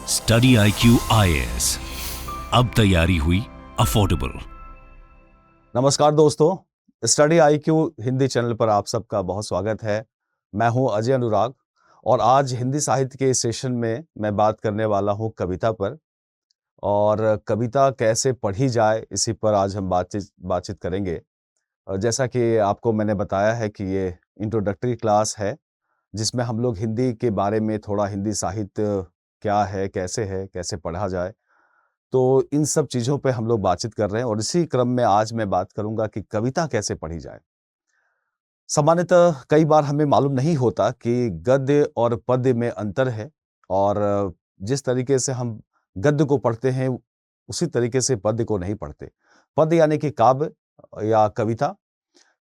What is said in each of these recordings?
Study IQ IAS, अब तैयारी हुई अफोर्डेबल। नमस्कार दोस्तों, स्टडी IQ हिंदी चैनल पर आप सबका बहुत स्वागत है। मैं हूं अजय अनुराग और आज हिंदी साहित्य के इस सेशन में मैं बात करने वाला हूं कविता पर। और कविता कैसे पढ़ी जाए इसी पर आज हम बातचीत करेंगे। जैसा कि आपको मैंने बताया है कि ये इंट्रोडक्टरी क्लास है, जिसमें हम लोग हिंदी के बारे में थोड़ा हिंदी साहित्य क्या है, कैसे पढ़ा जाए, तो इन सब चीज़ों पे हम लोग बातचीत कर रहे हैं। और इसी क्रम में आज मैं बात करूँगा कि कविता कैसे पढ़ी जाए। सामान्यतः कई बार हमें मालूम नहीं होता कि गद्य और पद्य में अंतर है, और जिस तरीके से हम गद्य को पढ़ते हैं, उसी तरीके से पद्य को नहीं पढ़ते। पद्य यानी कि काव्य या कविता।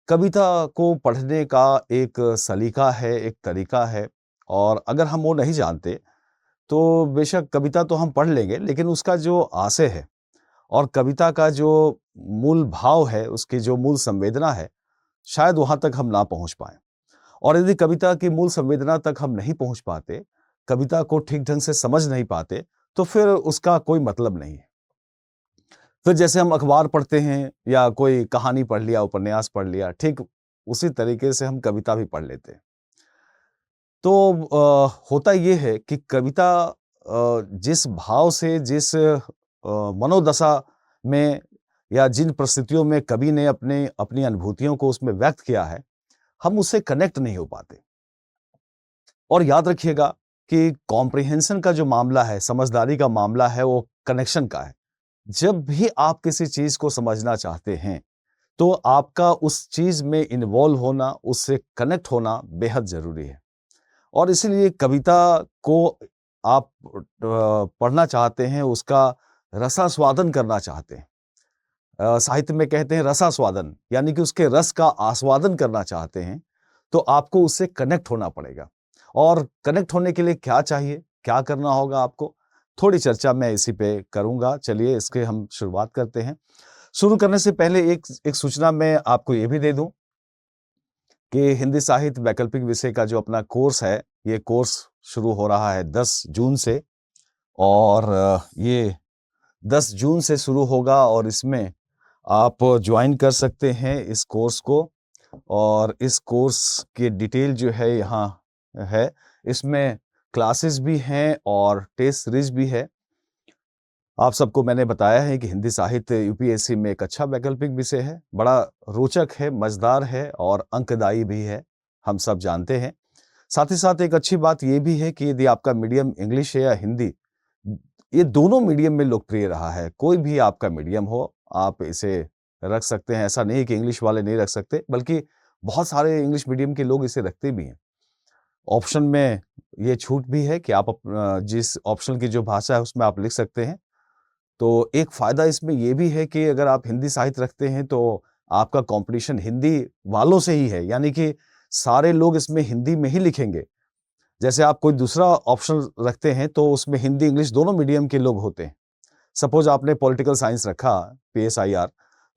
कविता को पढ़ने का एक सलीका है, एक तरीका है, और अगर हम वो नहीं जानते, तो बेशक कविता तो हम पढ़ लेंगे, लेकिन उसका जो आशय है और कविता का जो मूल भाव है, उसकी जो मूल संवेदना है, शायद वहाँ तक हम ना पहुँच पाएँ। और यदि कविता की मूल संवेदना तक हम नहीं पहुँच पाते, कविता को ठीक ढंग से समझ नहीं पाते, तो फिर उसका कोई मतलब नहीं है। फिर जैसे हम अखबार पढ़ते हैं या कोई कहानी पढ़ लिया, उपन्यास पढ़ लिया, ठीक उसी तरीके से हम कविता भी पढ़ लेते हैं। तो होता ये है कि कविता जिस भाव से, जिस मनोदशा में या जिन परिस्थितियों में कवि ने अपनी अनुभूतियों को उसमें व्यक्त किया है, हम उससे कनेक्ट नहीं हो पाते। और याद रखिएगा कि कॉम्प्रिहेंशन का जो मामला है, समझदारी का मामला है, वो कनेक्शन का है। जब भी आप किसी चीज़ को समझना चाहते हैं, तो आपका उस चीज़ में इन्वॉल्व होना, उससे कनेक्ट होना बेहद ज़रूरी है। और इसीलिए कविता को आप पढ़ना चाहते हैं, उसका रसास्वादन करना चाहते हैं। साहित्य में कहते हैं रसास्वादन, यानी कि उसके रस का आस्वादन करना चाहते हैं, तो आपको उससे कनेक्ट होना पड़ेगा। और कनेक्ट होने के लिए क्या चाहिए, क्या करना होगा आपको, थोड़ी चर्चा मैं इसी पे करूँगा। चलिए इसके हम शुरुआत करते हैं। शुरू करने से पहले एक सूचना मैं आपको ये भी दे दूँ कि हिंदी साहित्य वैकल्पिक विषय का जो अपना कोर्स है, ये कोर्स शुरू हो रहा है 10 जून से। और ये 10 जून से शुरू होगा और इसमें आप ज्वाइन कर सकते हैं इस कोर्स को। और इस कोर्स की डिटेल जो है यहाँ है। इसमें क्लासेस भी हैं और टेस्ट सीरीज भी है। आप सबको मैंने बताया है कि हिंदी साहित्य यूपीएससी में एक अच्छा वैकल्पिक विषय है, बड़ा रोचक है, मज़ेदार है और अंकदायी भी है, हम सब जानते हैं। साथ ही साथ एक अच्छी बात ये भी है कि यदि आपका मीडियम इंग्लिश है या हिंदी, ये दोनों मीडियम में लोकप्रिय रहा है। कोई भी आपका मीडियम हो, आप इसे रख सकते हैं। ऐसा नहीं है कि इंग्लिश वाले नहीं रख सकते, बल्कि बहुत सारे इंग्लिश मीडियम के लोग इसे रखते भी हैं। ऑप्शन में ये छूट भी है कि आप जिस ऑप्शन की जो भाषा है, उसमें आप लिख सकते हैं। तो एक फ़ायदा इसमें ये भी है कि अगर आप हिंदी साहित्य रखते हैं, तो आपका कॉम्पिटिशन हिंदी वालों से ही है, यानी कि सारे लोग इसमें हिंदी में ही लिखेंगे। जैसे आप कोई दूसरा ऑप्शन रखते हैं, तो उसमें हिंदी, इंग्लिश दोनों मीडियम के लोग होते हैं। सपोज़ आपने पॉलिटिकल साइंस रखा, PSIR,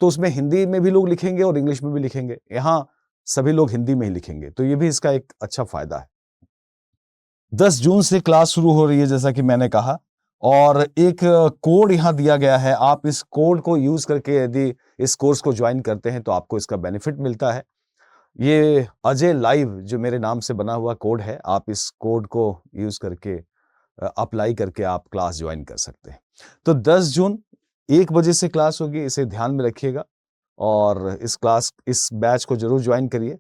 तो उसमें हिंदी में भी लोग लिखेंगे और इंग्लिश में भी लिखेंगे। यहाँ सभी लोग हिंदी में ही लिखेंगे, तो ये भी इसका एक अच्छा फ़ायदा है। 10 जून से क्लास शुरू हो रही है, जैसा कि मैंने कहा, और एक कोड यहाँ दिया गया है। आप इस कोड को यूज़ करके यदि इस कोर्स को ज्वाइन करते हैं, तो आपको इसका बेनिफिट मिलता है। ये अजय लाइव जो मेरे नाम से बना हुआ कोड है, आप इस कोड को यूज़ करके अप्लाई करके आप क्लास ज्वाइन कर सकते हैं। तो 10 जून 1 बजे से क्लास होगी, इसे ध्यान में रखिएगा और इस बैच को ज़रूर ज्वाइन करिए।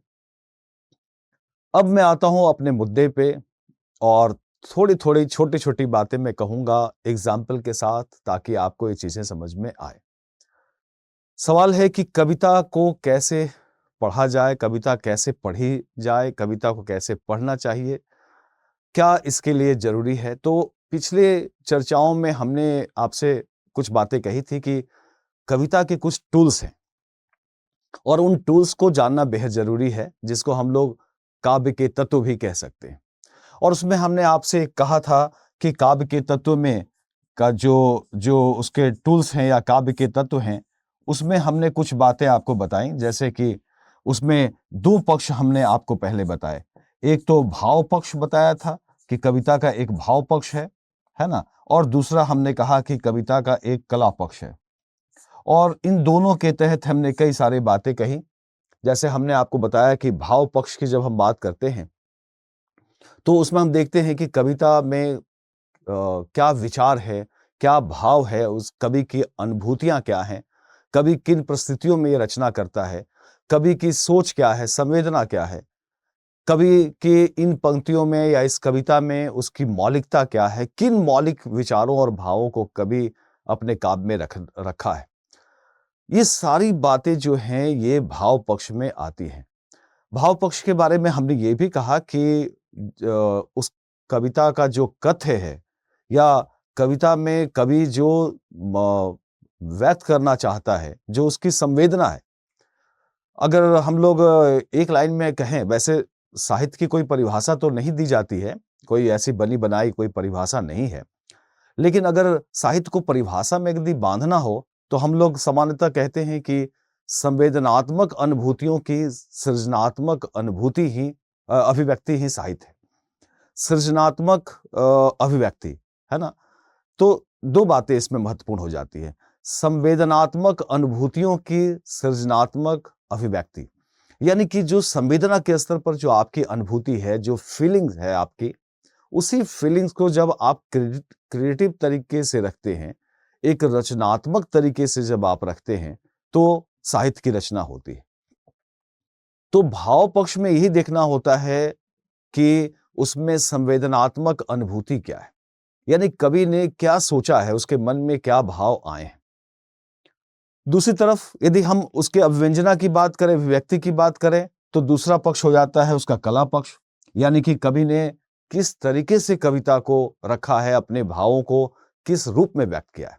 अब मैं आता हूँ अपने मुद्दे पे, और थोड़ी-थोड़ी, छोटी-छोटी बातें मैं कहूँगा एग्ज़ाम्पल के साथ, ताकि आपको ये चीज़ें समझ में आए। सवाल है कि कविता को कैसे पढ़ा जाए, कविता कैसे पढ़ी जाए, कविता को कैसे पढ़ना चाहिए, क्या इसके लिए ज़रूरी है? तो पिछले चर्चाओं में हमने आपसे कुछ बातें कही थी कि कविता के कुछ टूल्स हैं, और उन टूल्स को जानना बेहद ज़रूरी है, जिसको हम लोग काव्य के तत्व भी कह सकते हैं। और उसमें हमने आपसे कहा था कि काव्य के तत्व में का जो उसके टूल्स हैं या काव्य के तत्व हैं, उसमें हमने कुछ बातें आपको बताई। जैसे कि उसमें 2 पक्ष हमने आपको पहले बताए। एक तो भाव पक्ष बताया था कि कविता का एक भाव पक्ष है है ना, और दूसरा हमने कहा कि कविता का एक कला पक्ष है। और इन दोनों के तहत हमने कई सारी बातें कही। जैसे हमने आपको बताया कि भाव पक्ष की जब हम बात करते हैं, तो उसमें हम देखते हैं कि कविता में क्या विचार है, क्या भाव है, उस कवि की अनुभूतियाँ क्या हैं, कवि किन परिस्थितियों में ये रचना करता है, कवि की सोच क्या है, संवेदना क्या है, कवि की इन पंक्तियों में या इस कविता में उसकी मौलिकता क्या है, किन मौलिक विचारों और भावों को कवि अपने काव्य में रखा है। ये सारी बातें जो हैं ये भाव पक्ष में आती हैं। भाव पक्ष के बारे में हमने ये भी कहा कि उस कविता का जो कथ्य है या कविता में कवि जो व्यक्त करना चाहता है, जो उसकी संवेदना है, अगर हम लोग एक लाइन में कहें, वैसे साहित्य की कोई परिभाषा तो नहीं दी जाती है, कोई ऐसी बनी बनाई कोई परिभाषा नहीं है, लेकिन अगर साहित्य को परिभाषा में यदि बांधना हो तो हम लोग सामान्यतः कहते हैं कि संवेदनात्मक अनुभूतियों की सृजनात्मक अनुभूति ही अभिव्यक्ति ही साहित्य है। सृजनात्मक अभिव्यक्ति, है ना? तो दो बातें इसमें महत्वपूर्ण हो जाती है। संवेदनात्मक अनुभूतियों की सृजनात्मक अभिव्यक्ति, यानी कि जो संवेदना के स्तर पर जो आपकी अनुभूति है, जो फीलिंग्स है आपकी, उसी फीलिंग्स को जब आप क्रिएटिव तरीके से रखते हैं, एक रचनात्मक तरीके से जब आप रखते हैं, तो साहित्य की रचना होती है। तो भाव पक्ष में यही देखना होता है कि उसमें संवेदनात्मक अनुभूति क्या है, यानी कवि ने क्या सोचा है, उसके मन में क्या भाव आए हैं। दूसरी तरफ यदि हम उसके अभिव्यंजना की बात करें, अभिव्यक्ति की बात करें, तो दूसरा पक्ष हो जाता है उसका कला पक्ष, यानी कि कवि ने किस तरीके से कविता को रखा है, अपने भावों को किस रूप में व्यक्त किया है।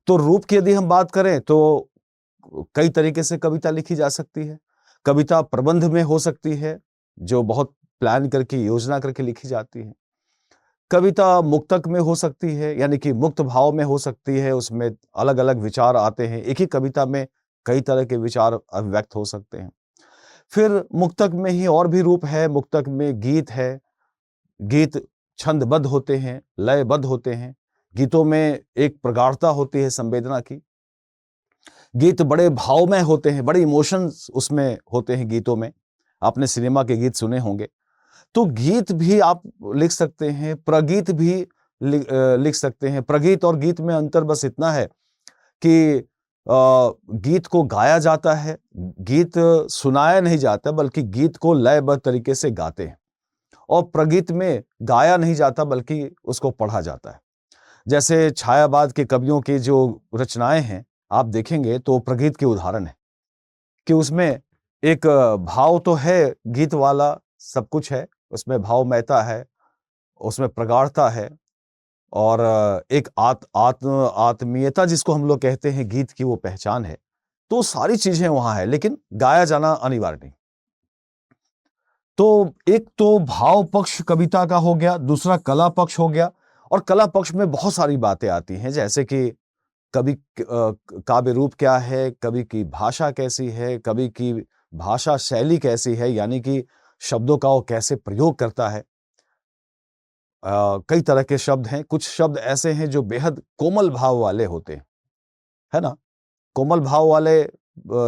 तो रूप की यदि हम बात करें तो कई तरीके से कविता लिखी जा सकती है। कविता प्रबंध में हो सकती है, जो बहुत प्लान करके, योजना करके लिखी जाती है। कविता मुक्तक में हो सकती है, यानी कि मुक्त भाव में हो सकती है, उसमें अलग-अलग विचार आते हैं। एक ही कविता में कई तरह के विचार अभिव्यक्त हो सकते हैं। फिर मुक्तक में ही और भी रूप है, मुक्तक में गीत है, गीत छंदबद्ध होते हैं, लयबद्ध होते हैं, गीतों में एक प्रगाढ़ता होती है संवेदना की। गीत बड़े भावमय होते हैं, बड़े इमोशंस उसमें होते हैं गीतों में। आपने सिनेमा के गीत सुने होंगे। तो गीत भी आप लिख सकते हैं, प्रगीत भी लिख सकते हैं। प्रगीत और गीत में अंतर बस इतना है कि गीत को गाया जाता है, गीत सुनाया नहीं जाता, बल्कि गीत को लयबद्ध तरीके से गाते हैं। और प्रगीत में गाया नहीं जाता, बल्कि उसको पढ़ा जाता है। जैसे छायावाद के कवियों की जो रचनाएं हैं, आप देखेंगे तो प्रगीत के उदाहरण है कि उसमें एक भाव तो है, गीत वाला सब कुछ है, उसमें भावमयता है, उसमें प्रगाढ़ता है और एक आत्मीयता जिसको हम लोग कहते हैं, गीत की वो पहचान है। तो सारी चीजें वहां है, लेकिन गाया जाना अनिवार्य नहीं। तो एक तो भाव पक्ष कविता का हो गया, दूसरा कला पक्ष हो गया। और कला पक्ष में बहुत सारी बातें आती हैं, जैसे कि कवि काव्य रूप क्या है, कवि की भाषा कैसी है, कवि की भाषा शैली कैसी है, यानी कि शब्दों का वो कैसे प्रयोग करता है। कई तरह के शब्द हैं, कुछ शब्द ऐसे हैं जो बेहद कोमल भाव वाले होते हैं, है ना? कोमल भाव वाले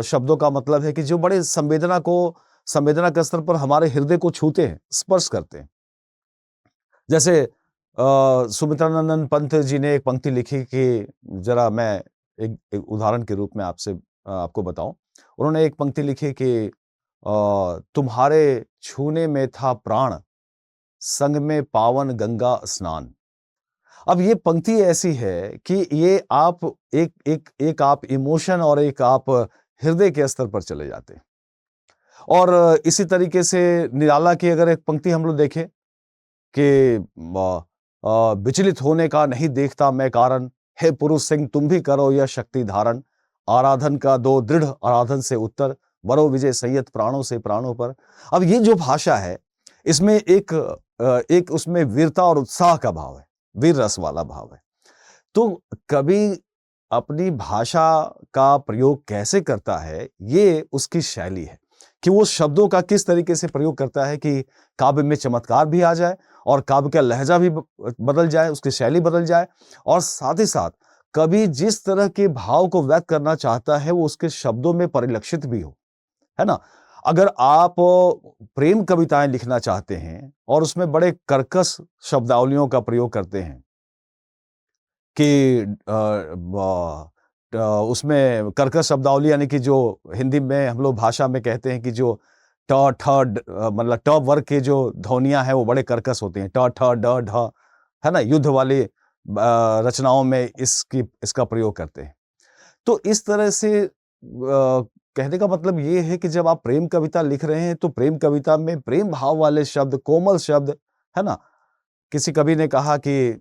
शब्दों का मतलब है कि जो बड़े संवेदना के स्तर पर हमारे हृदय को छूते हैं, स्पर्श करते हैं। जैसे सुमित्रानंद पंत जी ने एक पंक्ति लिखी कि जरा मैं एक उदाहरण के रूप में आपको बताऊं। उन्होंने एक पंक्ति लिखी कि तुम्हारे छूने में था प्राण, संग में पावन गंगा स्नान। अब ये पंक्ति ऐसी है कि ये आप एक आप इमोशन और एक आप हृदय के स्तर पर चले जाते हैं। और इसी तरीके से निराला की अगर एक पंक्ति हम लोग देखें कि विचलित होने का नहीं देखता मैं कारण, हे पुरुष सिंह तुम भी करो यह शक्ति धारण, आराधन का दो दृढ़ आराधन से उत्तर, बरो विजय संयत प्राणों से प्राणों पर। अब ये जो भाषा है, इसमें एक उसमें वीरता और उत्साह का भाव है, वीर रस वाला भाव है। तो कवि अपनी भाषा का प्रयोग कैसे करता है, ये उसकी शैली है कि वो शब्दों का किस तरीके से प्रयोग करता है कि काव्य में चमत्कार भी आ जाए और काव्य का लहजा भी बदल जाए, उसकी शैली बदल जाए, और साथ ही साथ कवि जिस तरह के भाव को व्यक्त करना चाहता है वो उसके शब्दों में परिलक्षित भी हो, है ना? अगर आप प्रेम कविताएं लिखना चाहते हैं और उसमें बड़े कर्कश शब्दावलियों का प्रयोग करते हैं कि उसमें कर्कश शब्दावली, यानी कि जो हिंदी में हम लोग भाषा में कहते हैं कि जो ट ठ मतलब ट वर्ग के जो ध्वनियां हैं वो बड़े कर्कश होती हैं, ट ठ ड ढ, है ना? युद्ध वाली रचनाओं में इसका प्रयोग करते हैं। तो इस तरह से कहने का मतलब ये है कि जब आप प्रेम कविता लिख रहे हैं तो प्रेम कविता में प्रेम भाव वाले शब्द, कोमल शब्द, है ना? किसी कवि ने कहा कि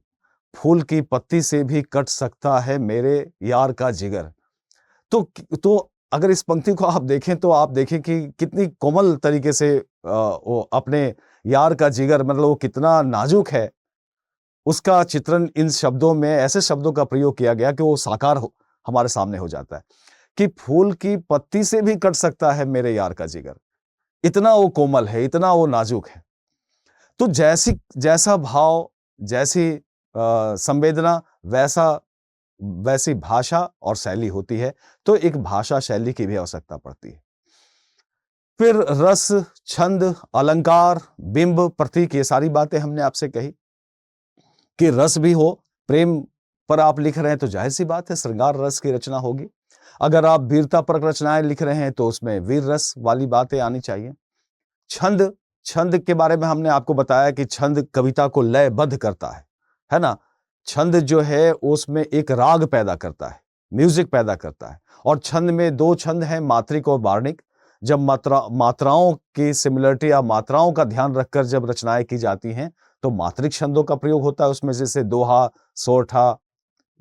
फूल की पत्ती से भी कट सकता है मेरे यार का जिगर। तो अगर इस पंक्ति को आप देखें तो आप देखें कि कितनी कोमल तरीके से वो अपने यार का जिगर, मतलब वो कितना नाजुक है, उसका चित्रण इन शब्दों में, ऐसे शब्दों का प्रयोग किया गया कि वो साकार हमारे सामने हो जाता है कि फूल की पत्ती से भी कट सकता है मेरे यार का जिगर। इतना वो कोमल है, इतना वो नाजुक है। तो जैसा भाव, जैसी संवेदना, वैसी भाषा और शैली होती है, तो एक भाषा शैली की भी आवश्यकता पड़ती है। फिर रस, छंद, अलंकार, बिंब, प्रतीक, ये सारी बातें हमने आपसे कही कि रस भी हो। प्रेम पर आप लिख रहे हैं तो जाहिर सी बात है श्रृंगार रस की रचना होगी। अगर आप वीरता पर रचनाएं लिख रहे हैं तो उसमें वीर रस वाली बातें आनी चाहिए। छंद, छंद के बारे में हमने आपको बताया कि छंद कविता को लयबद्ध करता है ना? छंद जो है उसमें एक राग पैदा करता है, म्यूजिक पैदा करता है, और छंद में दो छंद हैं, मात्रिक और वार्णिक। जब मात्राओं की सिमिलरिटी या मात्राओं का ध्यान रखकर जब रचनाएं की जाती हैं तो मात्रिक छंदों का प्रयोग होता है उसमें, जैसे दोहा, सोरठा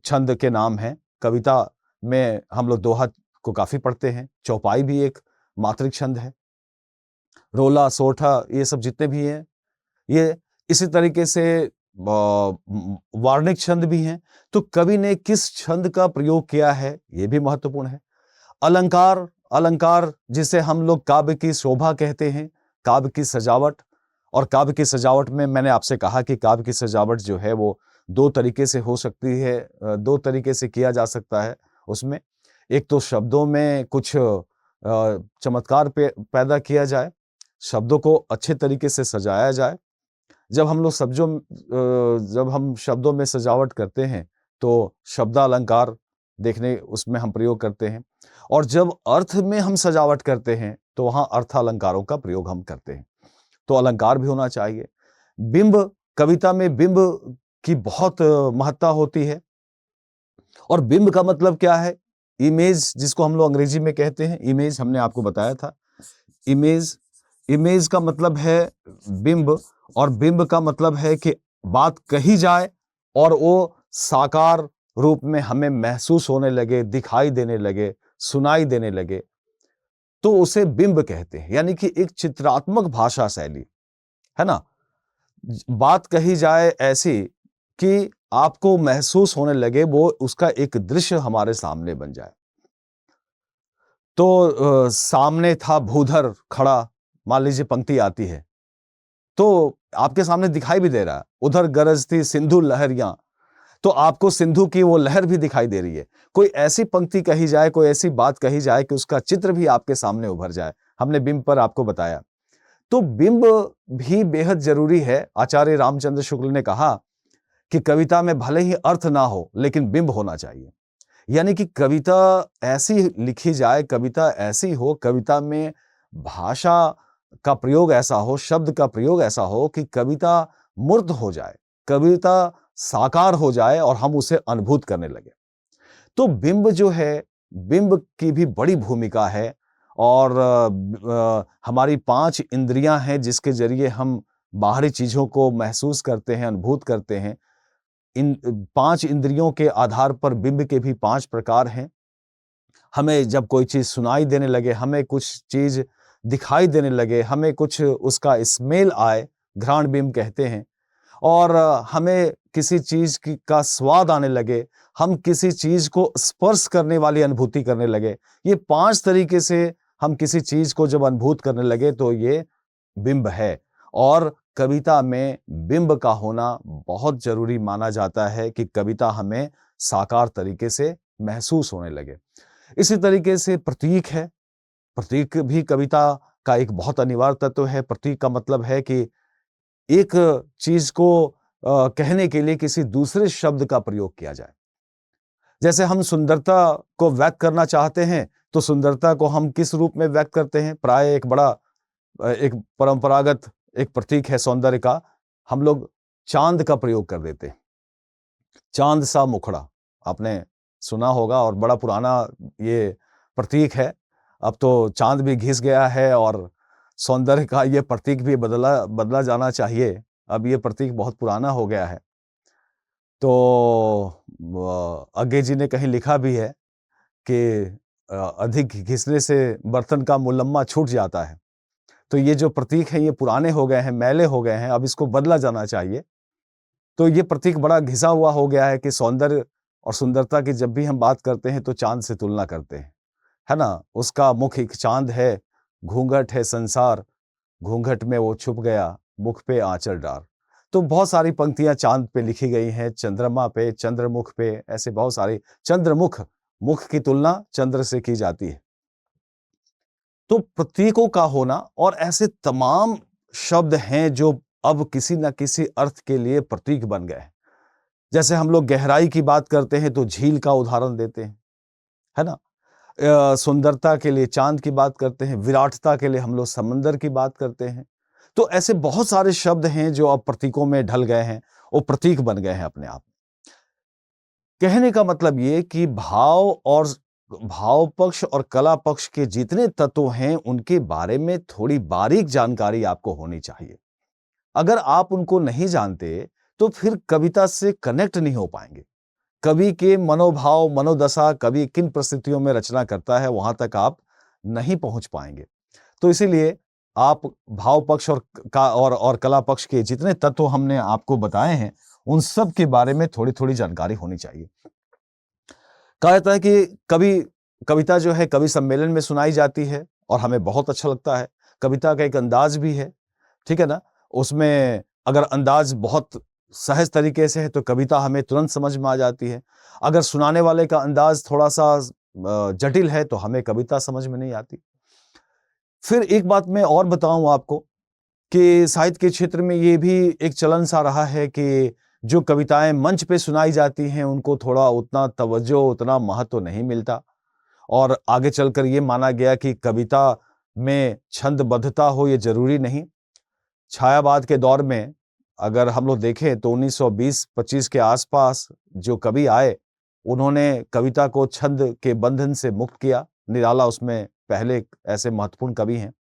छंद के नाम हैं। कविता में हम लोग दोहा को काफी पढ़ते हैं। चौपाई भी एक मात्रिक छंद है। रोला, सोरठा, ये सब जितने भी हैं ये इसी तरीके से वार्णिक छंद भी हैं। तो कवि ने किस छंद का प्रयोग किया है ये भी महत्वपूर्ण है। अलंकार, अलंकार जिसे हम लोग काव्य की शोभा कहते हैं, काव्य की सजावट। और काव्य की सजावट में मैंने आपसे कहा कि काव्य की सजावट जो है वो दो तरीके से हो सकती है, दो तरीके से किया जा सकता है उसमें। एक तो शब्दों में कुछ चमत्कार पैदा किया जाए, शब्दों को अच्छे तरीके से सजाया जाए। जब हम शब्दों में सजावट करते हैं तो शब्दालंकार देखने उसमें हम प्रयोग करते हैं, और जब अर्थ में हम सजावट करते हैं तो वहां अर्थालंकारों का प्रयोग हम करते हैं। तो अलंकार भी होना चाहिए। बिंब, कविता में बिंब की बहुत महत्ता होती है। और बिंब का मतलब क्या है? इमेज, जिसको हम लोग अंग्रेजी में कहते हैं इमेज, हमने आपको बताया था। इमेज, इमेज का मतलब है बिंब, और बिंब का मतलब है कि बात कही जाए और वो साकार रूप में हमें महसूस होने लगे, दिखाई देने लगे, सुनाई देने लगे, तो उसे बिंब कहते हैं। यानी कि एक चित्रात्मक भाषा शैली, है ना? बात कही जाए ऐसी कि आपको महसूस होने लगे, वो उसका एक दृश्य हमारे सामने बन जाए। तो सामने था भूधर खड़ा, मान लीजिए पंक्ति आती है तो आपके सामने दिखाई भी दे रहा है, उधर गरजती सिंधु लहरियां, तो आपको सिंधु की वो लहर भी दिखाई दे रही है। कोई ऐसी पंक्ति कही जाए, कोई ऐसी बात कही जाए कि उसका चित्र भी आपके सामने उभर जाए। हमने बिंब पर आपको बताया। तो बिंब भी बेहद जरूरी है। आचार्य रामचंद्र शुक्ल ने कहा कि कविता में भले ही अर्थ ना हो लेकिन बिंब होना चाहिए। यानी कि कविता ऐसी लिखी जाए, कविता ऐसी हो, कविता में भाषा का प्रयोग ऐसा हो, शब्द का प्रयोग ऐसा हो कि कविता मूर्त हो जाए, कविता साकार हो जाए और हम उसे अनुभूत करने लगे। तो बिंब जो है, बिंब की भी बड़ी भूमिका है। और हमारी 5 इंद्रियां हैं जिसके जरिए हम बाहरी चीजों को महसूस करते हैं, अनुभूत करते हैं। इन 5 इंद्रियों के आधार पर बिंब के भी 5 प्रकार हैं। हमें जब कोई चीज सुनाई देने लगे, हमें कुछ चीज दिखाई देने लगे, हमें कुछ उसका स्मेल आए, घ्राण बिंब कहते हैं, और हमें किसी चीज का स्वाद आने लगे, हम किसी चीज को स्पर्श करने वाली अनुभूति करने लगे, ये 5 तरीके से हम किसी चीज को जब अनुभूत करने लगे तो ये बिंब है। और कविता में बिंब का होना बहुत जरूरी माना जाता है कि कविता हमें साकार तरीके से महसूस होने लगे। इसी तरीके से प्रतीक है। प्रतीक भी कविता का एक बहुत अनिवार्य तत्व है। प्रतीक का मतलब है कि एक चीज को कहने के लिए किसी दूसरे शब्द का प्रयोग किया जाए। जैसे हम सुंदरता को व्यक्त करना चाहते हैं तो सुंदरता को हम किस रूप में व्यक्त करते हैं? प्राय एक बड़ा एक परंपरागत एक प्रतीक है सौंदर्य का, हम लोग चांद का प्रयोग कर देते हैं। चांद सा मुखड़ा आपने सुना होगा और बड़ा पुराना ये प्रतीक है। अब तो चांद भी घिस गया है और सौंदर्य का ये प्रतीक भी बदला जाना चाहिए। अब ये प्रतीक बहुत पुराना हो गया है। तो अज्ञे जी ने कहीं लिखा भी है कि अधिक घिसने से बर्तन का मुलम्मा छूट जाता है। तो ये जो प्रतीक है ये पुराने हो गए हैं, मैले हो गए हैं, अब इसको बदला जाना चाहिए। तो ये प्रतीक बड़ा घिसा हुआ हो गया है कि सौंदर्य और सुंदरता की जब भी हम बात करते हैं तो चांद से तुलना करते हैं, है ना? उसका मुख एक चांद है, घूंघट है संसार, घूंघट में वो छुप गया, मुख पे आंचल डार। तो बहुत सारी पंक्तियां चांद पे लिखी गई हैं, चंद्रमा पे, चंद्रमुख पे, ऐसे बहुत सारी चंद्रमुख, मुख की तुलना चंद्र से की जाती है। तो प्रतीकों का होना और ऐसे तमाम शब्द हैं जो अब किसी न किसी अर्थ के लिए प्रतीक बन गए हैं। जैसे हम लोग गहराई की बात करते हैं तो झील का उदाहरण देते हैं, है ना? सुंदरता के लिए चांद की बात करते हैं, विराटता के लिए हम लोग समंदर की बात करते हैं। तो ऐसे बहुत सारे शब्द हैं जो अब प्रतीकों में ढल गए हैं, वो प्रतीक बन गए हैं अपने आप। कहने का मतलब ये कि भाव पक्ष और कला पक्ष के जितने तत्व हैं उनके बारे में थोड़ी बारीक जानकारी आपको होनी चाहिए। अगर आप उनको नहीं जानते तो फिर कविता से कनेक्ट नहीं हो पाएंगे। कवि के मनोभाव, मनोदशा, कवि किन परिस्थितियों में रचना करता है वहां तक आप नहीं पहुंच पाएंगे। तो इसीलिए आप भाव पक्ष और कला पक्ष के जितने तत्व हमने आपको बताए हैं उन सब के बारे में थोड़ी थोड़ी जानकारी होनी चाहिए। कहा जाता है कि कविता जो है कवि सम्मेलन में सुनाई जाती है और हमें बहुत अच्छा लगता है। कविता का एक अंदाज भी है, ठीक है ना? उसमें अगर अंदाज बहुत सहज तरीके से है तो कविता हमें तुरंत समझ में आ जाती है। अगर सुनाने वाले का अंदाज थोड़ा सा जटिल है तो हमें कविता समझ में नहीं आती। फिर एक बात मैं और बताऊं आपको कि साहित्य के क्षेत्र में ये भी एक चलन सा रहा है कि जो कविताएं मंच पे सुनाई जाती हैं उनको थोड़ा उतना तवज्जो, उतना महत्व नहीं मिलता और आगे चलकर ये माना गया कि कविता में छंदबद्धता हो ये जरूरी नहीं। छायावाद के दौर में अगर हम लोग देखें तो 1920-25 के आसपास जो कवि आए उन्होंने कविता को छंद के बंधन से मुक्त किया। निराला उसमें पहले ऐसे महत्वपूर्ण कवि हैं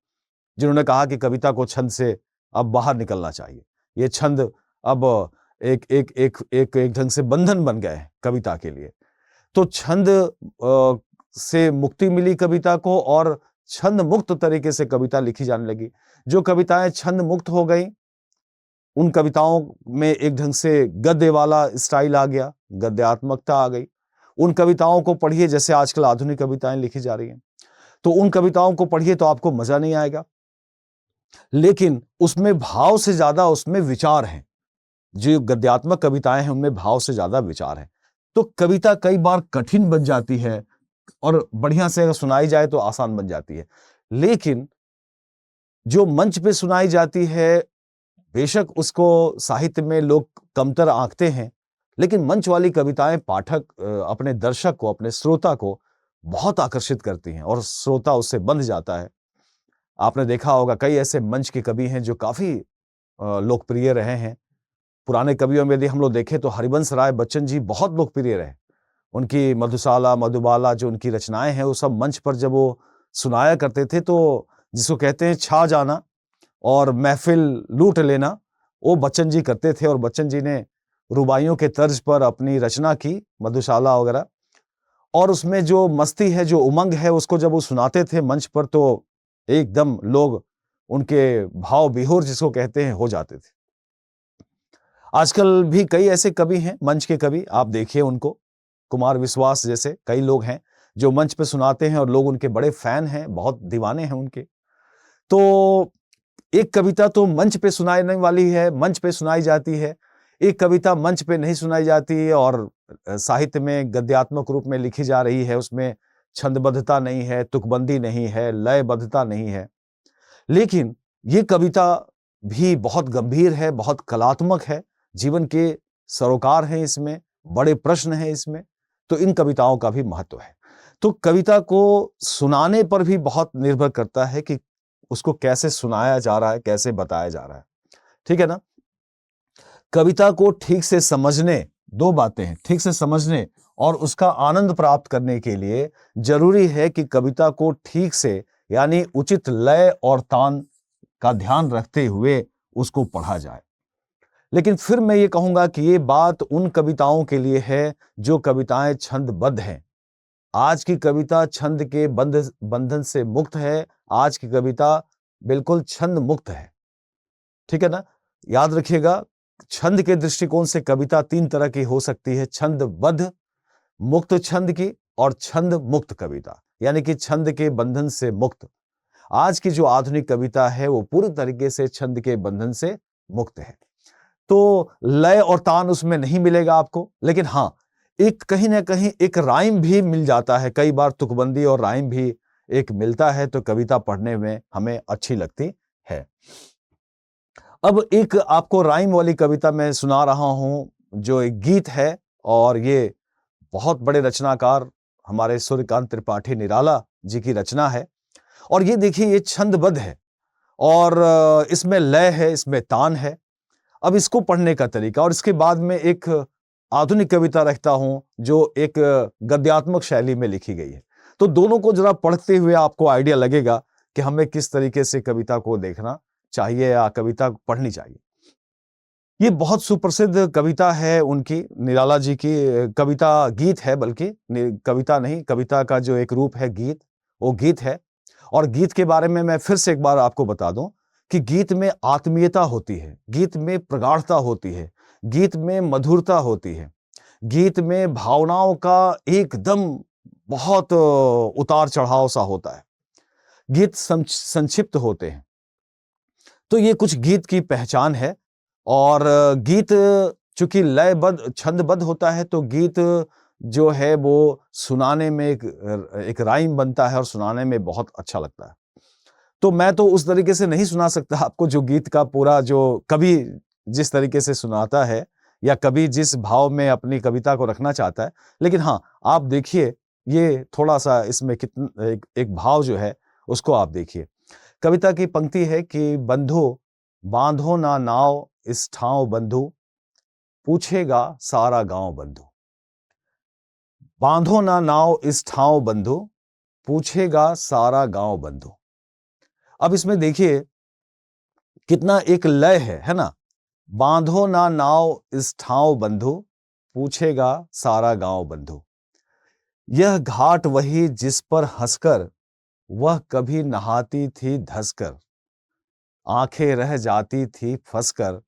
जिन्होंने कहा कि कविता को छंद से अब बाहर निकलना चाहिए। ये छंद अब एक एक एक एक एक ढंग से बंधन बन गए हैं कविता के लिए। तो छंद से मुक्ति मिली कविता को और छंद मुक्त तरीके से कविता लिखी जाने लगी। जो कविताएं छंद मुक्त हो गई उन कविताओं में एक ढंग से गद्य वाला स्टाइल आ गया, गद्यात्मकता आ गई। उन कविताओं को पढ़िए जैसे आजकल आधुनिक कविताएं लिखी जा रही हैं, तो उन कविताओं को पढ़िए तो आपको मजा नहीं आएगा, लेकिन उसमें भाव से ज्यादा उसमें विचार है। जो गद्यात्मक कविताएं हैं उनमें भाव से ज्यादा विचार है। तो कविता कई बार कठिन बन जाती है और बढ़िया से अगर सुनाई जाए तो आसान बन जाती है। लेकिन जो मंच पे सुनाई जाती है बेशक उसको साहित्य में लोग कमतर आंकते हैं, लेकिन मंच वाली कविताएं पाठक अपने दर्शक को, अपने श्रोता को बहुत आकर्षित करती हैं और श्रोता उससे बंध जाता है। आपने देखा होगा कई ऐसे मंच के कवि हैं जो काफी लोकप्रिय रहे हैं। पुराने कवियों में यदि हम लोग देखें तो हरिवंश राय बच्चन जी बहुत लोकप्रिय रहे। उनकी मधुशाला, मधुबाला जो उनकी रचनाएं हैं वो सब मंच पर जब वो सुनाया करते थे तो जिसको कहते हैं छा जाना और महफिल लूट लेना, वो बच्चन जी करते थे। और बच्चन जी ने रुबाइयों के तर्ज पर अपनी रचना की, मधुशाला वगैरह, और उसमें जो मस्ती है, जो उमंग है, उसको जब वो सुनाते थे मंच पर तो एकदम लोग उनके भाव विभोर जिसको कहते हैं हो जाते थे। आजकल भी कई ऐसे कवि हैं, मंच के कवि, आप देखिए उनको, कुमार विश्वास जैसे कई लोग हैं जो मंच पे सुनाते हैं और लोग उनके बड़े फैन हैं, बहुत दीवाने हैं उनके। तो एक कविता तो मंच पे सुनाने वाली है, मंच पे सुनाई जाती है, एक कविता मंच पे नहीं सुनाई जाती है और साहित्य में गद्यात्मक रूप में लिखी जा रही है, उसमें छंदबद्धता नहीं है, तुकबंदी नहीं है, लयबद्धता नहीं है। लेकिन ये कविता भी बहुत गंभीर है, बहुत कलात्मक है, जीवन के सरोकार हैं इसमें, बड़े प्रश्न हैं इसमें, तो इन कविताओं का भी महत्व है। तो कविता को सुनाने पर भी बहुत निर्भर करता है कि उसको कैसे सुनाया जा रहा है, कैसे बताया जा रहा है। ठीक है ना? कविता को ठीक से समझने, 2 बातें हैं, ठीक से समझने और उसका आनंद प्राप्त करने के लिए ज़रूरी है कि कविता को ठीक से यानी उचित लय और तान का ध्यान रखते हुए उसको पढ़ा जाए। लेकिन फिर मैं ये कहूँगा कि ये बात उन कविताओं के लिए है जो कविताएँ छंदबद्ध हैं। आज की कविता छंद के बंधन से मुक्त है, आज की कविता बिल्कुल छंद मुक्त है। ठीक है ना? याद रखिएगा, छंद के दृष्टिकोण से कविता 3 तरह की हो सकती है, छंदबद्ध, मुक्त छंद की और छंद मुक्त कविता, यानी कि छंद के बंधन से मुक्त। आज की जो आधुनिक कविता है वो पूरी तरीके से छंद के बंधन से मुक्त है। तो लय और तान उसमें नहीं मिलेगा आपको, लेकिन हाँ, एक कहीं न कहीं एक राइम भी मिल जाता है, कई बार तुकबंदी और राइम भी एक मिलता है, तो कविता पढ़ने में हमें अच्छी लगती है। अब एक आपको राइम वाली कविता मैं सुना रहा हूँ, जो एक गीत है और ये बहुत बड़े रचनाकार हमारे सूर्यकांत त्रिपाठी निराला जी की रचना है और ये देखिए ये छंदबद्ध है और इसमें लय है, इसमें तान है। अब इसको पढ़ने का तरीका और इसके बाद में एक आधुनिक कविता रखता हूँ जो एक गद्यात्मक शैली में लिखी गई है। तो दोनों को जरा पढ़ते हुए आपको आइडिया लगेगा कि हमें किस तरीके से कविता को देखना चाहिए या कविता पढ़नी चाहिए। ये बहुत सुप्रसिद्ध कविता है उनकी, निराला जी की कविता गीत है, बल्कि कविता नहीं, कविता का जो एक रूप है गीत, वो गीत है। और गीत के बारे में मैं फिर से एक बार आपको बता दूं कि गीत में आत्मीयता होती है, गीत में प्रगाढ़ता होती है, गीत में मधुरता होती है, गीत में भावनाओं का एकदम बहुत उतार चढ़ाव सा होता है, गीत संक्षिप्त होते हैं। तो ये कुछ गीत की पहचान है और गीत चूंकि लयबद्ध छंदबद्ध होता है तो गीत जो है वो सुनाने में एक राइम बनता है और सुनाने में बहुत अच्छा लगता है। तो मैं तो उस तरीके से नहीं सुना सकता आपको जो गीत का पूरा जो कवि जिस तरीके से सुनाता है या कवि जिस भाव में अपनी कविता को रखना चाहता है, लेकिन हाँ, आप देखिए ये थोड़ा-सा इसमें एक भाव जो है उसको आप देखिए। कविता की पंक्ति है कि बंधु बांधो ना नाव इस ठाव बंधु, पूछेगा सारा गाँव बंधु। बांधो ना नाव इस ठाव बंधु, पूछेगा सारा गाँव बंधु। अब इसमें देखिए कितना एक लय है ना? बांधो ना नाव इस ठाव बंधु, पूछेगा सारा गाँव बंधु। यह घाट वही जिस पर हंसकर वह कभी नहाती थी धंसकर, आंखें रह जाती थी फंसकर,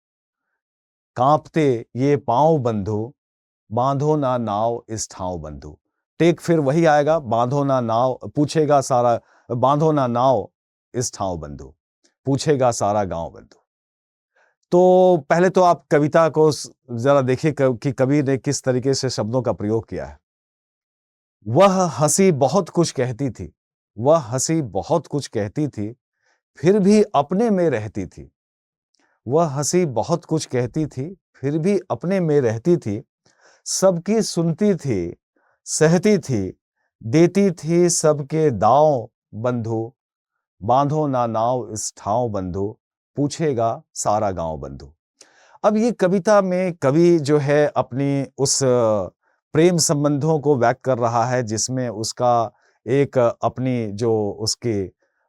कांपते ये पांव बंधु, बांधो ना नाव इस ठाव बंधु। टेक फिर वही आएगा, बांधो ना नाव, पूछेगा सारा, बांधो ना नाव इस ठाव बंधु, पूछेगा सारा गांव बंधु। तो पहले तो आप कविता को जरा देखिए कि कवि ने किस तरीके से शब्दों का प्रयोग किया है। वह हंसी बहुत कुछ कहती थी, वह हंसी बहुत कुछ कहती थी, फिर भी अपने में रहती थी। वह हंसी बहुत कुछ कहती थी, फिर भी अपने में रहती थी। सबकी सुनती थी, सहती थी, देती थी सबके दांव बंधु, बांधो ना नाव इस ठाव बंधु, पूछेगा सारा गांव बंधु। अब ये कविता में कवि जो है अपनी उस प्रेम संबंधों को व्यक्त कर रहा है जिसमें उसका एक अपनी जो उसके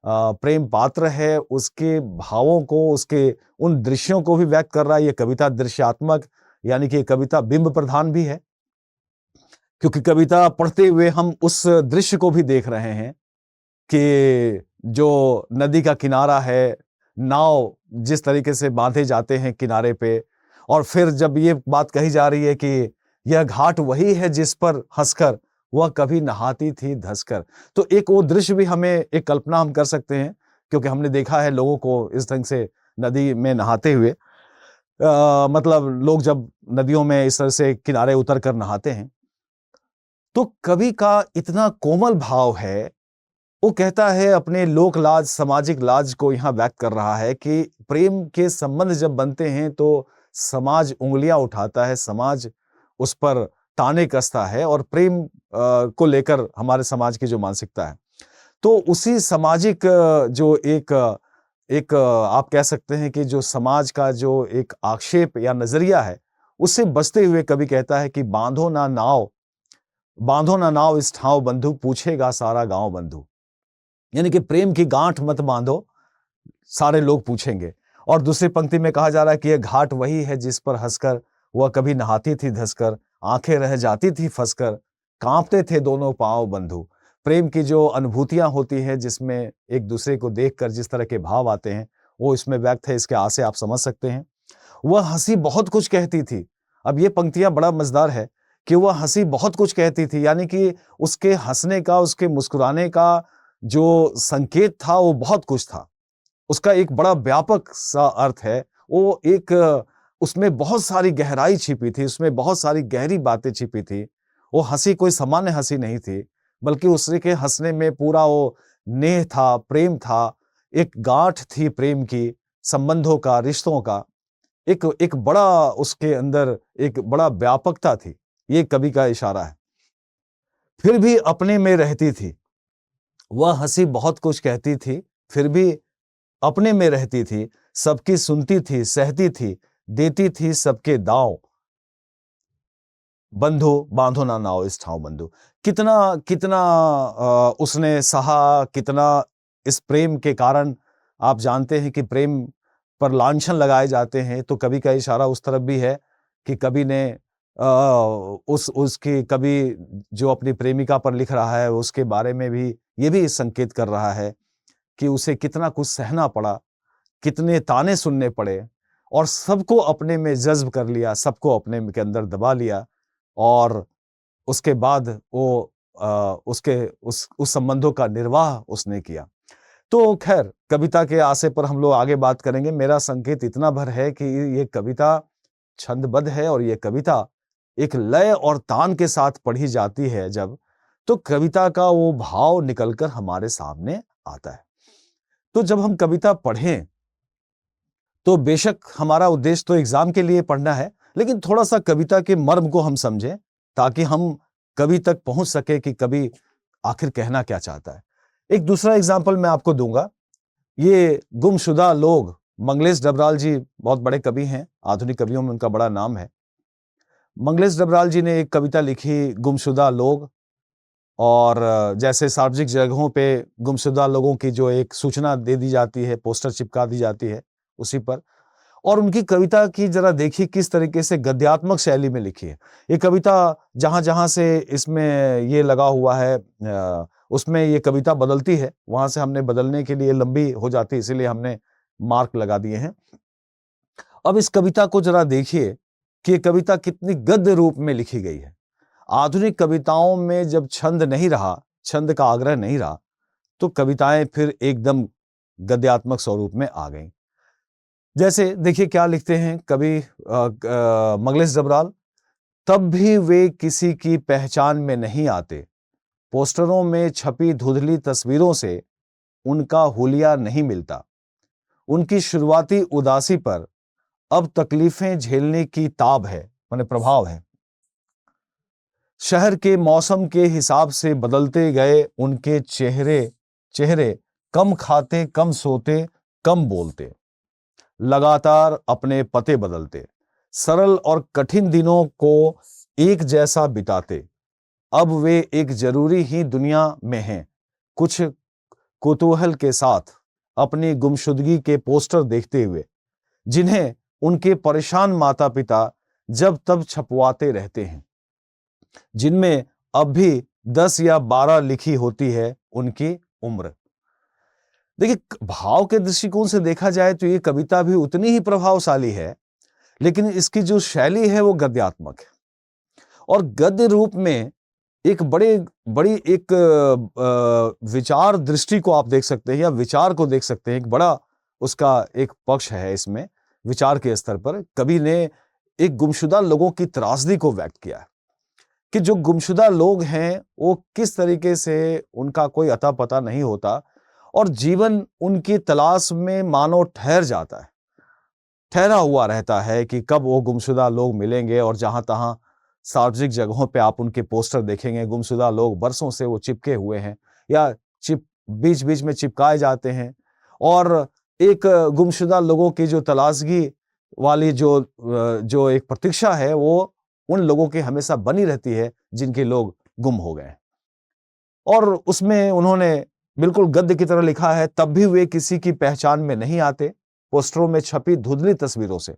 प्रेम पात्र है उसके भावों को, उसके उन दृश्यों को भी व्यक्त कर रहा है। ये कविता दृश्यात्मक यानी कि कविता बिंब प्रधान भी है, क्योंकि कविता पढ़ते हुए हम उस दृश्य को भी देख रहे हैं कि जो नदी का किनारा है, नाव जिस तरीके से बांधे जाते हैं किनारे पे, और फिर जब ये बात कही जा रही है कि यह घाट वही है जिस पर हंसकर वह कभी नहाती थी धंसकर, तो एक वो दृश्य भी हमें एक कल्पना हम कर सकते हैं क्योंकि हमने देखा है लोगों को इस ढंग से नदी में नहाते हुए। मतलब लोग जब नदियों में इस तरह से किनारे उतर कर नहाते हैं, तो कवि का इतना कोमल भाव है। वो कहता है अपने लोक लाज, सामाजिक लाज को यहाँ व्यक्त कर रहा है कि प्रेम के संबंध जब बनते हैं तो समाज उंगलियां उठाता है, समाज उस पर ताने कसता है, और प्रेम को लेकर हमारे समाज की जो मानसिकता है, तो उसी सामाजिक जो एक आप कह सकते हैं कि जो समाज का जो एक आक्षेप या नजरिया है, उससे बचते हुए कवि कहता है कि बांधो ना नाव इस ठाव बंधु, पूछेगा सारा गांव बंधु। यानी कि प्रेम की गांठ मत बांधो, सारे लोग पूछेंगे। और दूसरी पंक्ति में कहा जा रहा है कि यह घाट वही है जिस पर हंसकर वह कभी नहाती थी धंसकर, आंखें रह जाती थी फंसकर, कांपते थे दोनों पांव बंधु। प्रेम की जो अनुभूतियां होती हैं, जिसमें एक दूसरे को देखकर जिस तरह के भाव आते हैं, वो इसमें व्यक्त है। इसके आशय आप समझ सकते हैं। वह हंसी बहुत कुछ कहती थी। अब ये पंक्तियां बड़ा मजेदार है कि वह हंसी बहुत कुछ कहती थी, यानी कि उसके हंसने का, उसके मुस्कुराने का जो संकेत था वो बहुत कुछ था। उसका एक बड़ा व्यापक सा अर्थ है। वो एक उसमें बहुत सारी गहराई छिपी थी, उसमें बहुत सारी गहरी बातें छिपी थी। वो हंसी कोई सामान्य हंसी नहीं थी, बल्कि उसके हंसने में पूरा वो नेह था, प्रेम था, एक गांठ थी प्रेम की, संबंधों का, रिश्तों का एक बड़ा उसके अंदर एक बड़ा व्यापकता थी। ये कवि का इशारा है। फिर भी अपने में रहती थी, वह हंसी बहुत कुछ कहती थी, फिर भी अपने में रहती थी, सबकी सुनती थी, सहती थी, देती थी सबके दांव, बंधु बांधो ना नाव इस ठाव बंधु। कितना कितना उसने सहा, कितना इस प्रेम के कारण। आप जानते हैं कि प्रेम पर लांछन लगाए जाते हैं, तो कवि का इशारा उस तरफ भी है कि कवि ने उसकी कवि जो अपनी प्रेमिका पर लिख रहा है, उसके बारे में भी ये भी संकेत कर रहा है कि उसे कितना कुछ सहना पड़ा, कितने ताने सुनने पड़े, और सबको अपने में जज्ब कर लिया, सबको अपने के अंदर दबा लिया, और उसके बाद वो उसके उस संबंधों का निर्वाह उसने किया। तो खैर, कविता के आशय पर हम लोग आगे बात करेंगे। मेरा संकेत इतना भर है कि ये कविता छंदबद्ध है, और ये कविता एक लय और तान के साथ पढ़ी जाती है जब, तो कविता का वो भाव निकलकर हमारे सामने आता है। तो जब हम कविता पढ़ें, तो बेशक हमारा उद्देश्य तो एग्जाम के लिए पढ़ना है, लेकिन थोड़ा सा कविता के मर्म को हम समझें, ताकि हम कवि तक पहुंच सके कि कवि आखिर कहना क्या चाहता है। एक दूसरा एग्जाम्पल मैं आपको दूंगा। ये गुमशुदा लोग, मंगलेश डबराल जी बहुत बड़े कवि हैं, आधुनिक कवियों में उनका बड़ा नाम है। मंगलेश डबराल जी ने एक कविता लिखी, गुमशुदा लोग, और जैसे सार्वजनिक जगहों पे गुमशुदा लोगों की जो एक सूचना दे दी जाती है, पोस्टर चिपका दी जाती है उसी पर। और उनकी कविता की जरा देखिए किस तरीके से गद्यात्मक शैली में लिखी है। ये कविता जहां जहां से इसमें ये लगा हुआ है, उसमें ये कविता बदलती है, वहां से हमने बदलने के लिए लंबी हो जाती है, इसीलिए हमने मार्क लगा दिए हैं। अब इस कविता को जरा देखिए कि ये कविता कितनी गद्य रूप में लिखी गई है। आधुनिक कविताओं में जब छंद नहीं रहा, छंद का आग्रह नहीं रहा, तो कविताएं फिर एकदम गद्यात्मक स्वरूप में आ गईं। जैसे देखिए क्या लिखते हैं कवि मंगलेश डबराल। तब भी वे किसी की पहचान में नहीं आते, पोस्टरों में छपी धुंधली तस्वीरों से उनका हुलिया नहीं मिलता। उनकी शुरुआती उदासी पर अब तकलीफें झेलने की ताब है, माने प्रभाव है। शहर के मौसम के हिसाब से बदलते गए उनके चेहरे कम खाते, कम सोते, कम बोलते, लगातार अपने पते बदलते, सरल और कठिन दिनों को एक जैसा बिताते। अब वे एक जरूरी ही दुनिया में हैं, कुछ कुतूहल के साथ अपनी गुमशुदगी के पोस्टर देखते हुए, जिन्हें उनके परेशान माता पिता जब तब छपवाते रहते हैं, जिनमें अब भी 10 या 12 लिखी होती है उनकी उम्र। देखिए, भाव के दृष्टिकोण से देखा जाए तो ये कविता भी उतनी ही प्रभावशाली है, लेकिन इसकी जो शैली है वो गद्यात्मक है। और गद्य रूप में एक बड़ी एक विचार दृष्टि को आप देख सकते हैं या विचार को देख सकते हैं। एक बड़ा उसका एक पक्ष है इसमें, विचार के स्तर पर कवि ने एक गुमशुदा लोगों की त्रासदी को व्यक्त किया है कि जो गुमशुदा लोग हैं वो किस तरीके से उनका कोई अता पता नहीं होता और जीवन उनकी तलाश में मानो ठहर जाता है, ठहरा हुआ रहता है कि कब वो गुमशुदा लोग मिलेंगे। और जहां तहां सार्वजनिक जगहों पे आप उनके पोस्टर देखेंगे, गुमशुदा लोग बरसों से वो चिपके हुए हैं या बीच बीच में चिपकाए जाते हैं। और एक गुमशुदा लोगों की जो तलाशगी वाली जो एक प्रतीक्षा है वो उन लोगों की हमेशा बनी रहती है जिनके लोग गुम हो गए। और उसमें उन्होंने बिल्कुल गद्य की तरह लिखा है, तब भी वे किसी की पहचान में नहीं आते पोस्टरों में छपी धुंधली तस्वीरों से।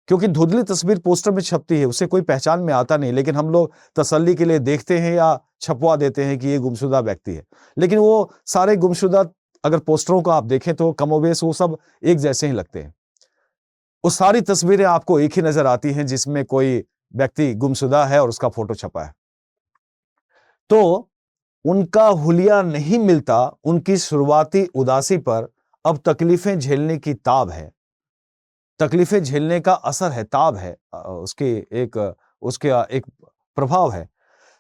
क्योंकि धुंधली तस्वीर पोस्टर में छपती है, उसे कोई पहचान में आता नहीं, लेकिन हम लोग तसल्ली के लिए देखते हैं या छपवा देते हैं कि ये गुमशुदा व्यक्ति है। लेकिन वो सारे गुमशुदा अगर पोस्टरों को आप देखें तो कमोबेश वो सब एक जैसे ही लगते हैं। वो सारी तस्वीरें आपको एक ही नजर आती हैं जिसमें कोई व्यक्ति गुमशुदा है और उसका फोटो छपा है। तो उनका हुलिया नहीं मिलता, उनकी शुरुआती उदासी पर अब तकलीफें झेलने की ताब है, तकलीफें झेलने का असर है, ताब है, उसके एक प्रभाव है।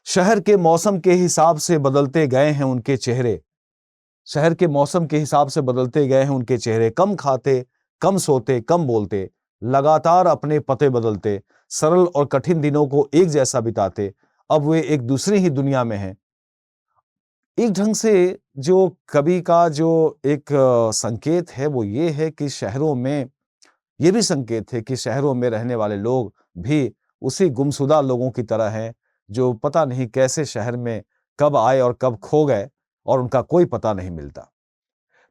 शहर के मौसम के हिसाब से बदलते गए हैं उनके चेहरे, शहर के मौसम के हिसाब से बदलते गए हैं उनके चेहरे। कम खाते, कम सोते, कम बोलते, लगातार अपने पते बदलते, सरल और कठिन दिनों को एक जैसा बिताते, अब वे एक दूसरी ही दुनिया में हैं। एक ढंग से जो कवि का जो एक संकेत है वो ये है कि शहरों में, ये भी संकेत है कि शहरों में रहने वाले लोग भी उसी गुमशुदा लोगों की तरह हैं जो पता नहीं कैसे शहर में कब आए और कब खो गए और उनका कोई पता नहीं मिलता।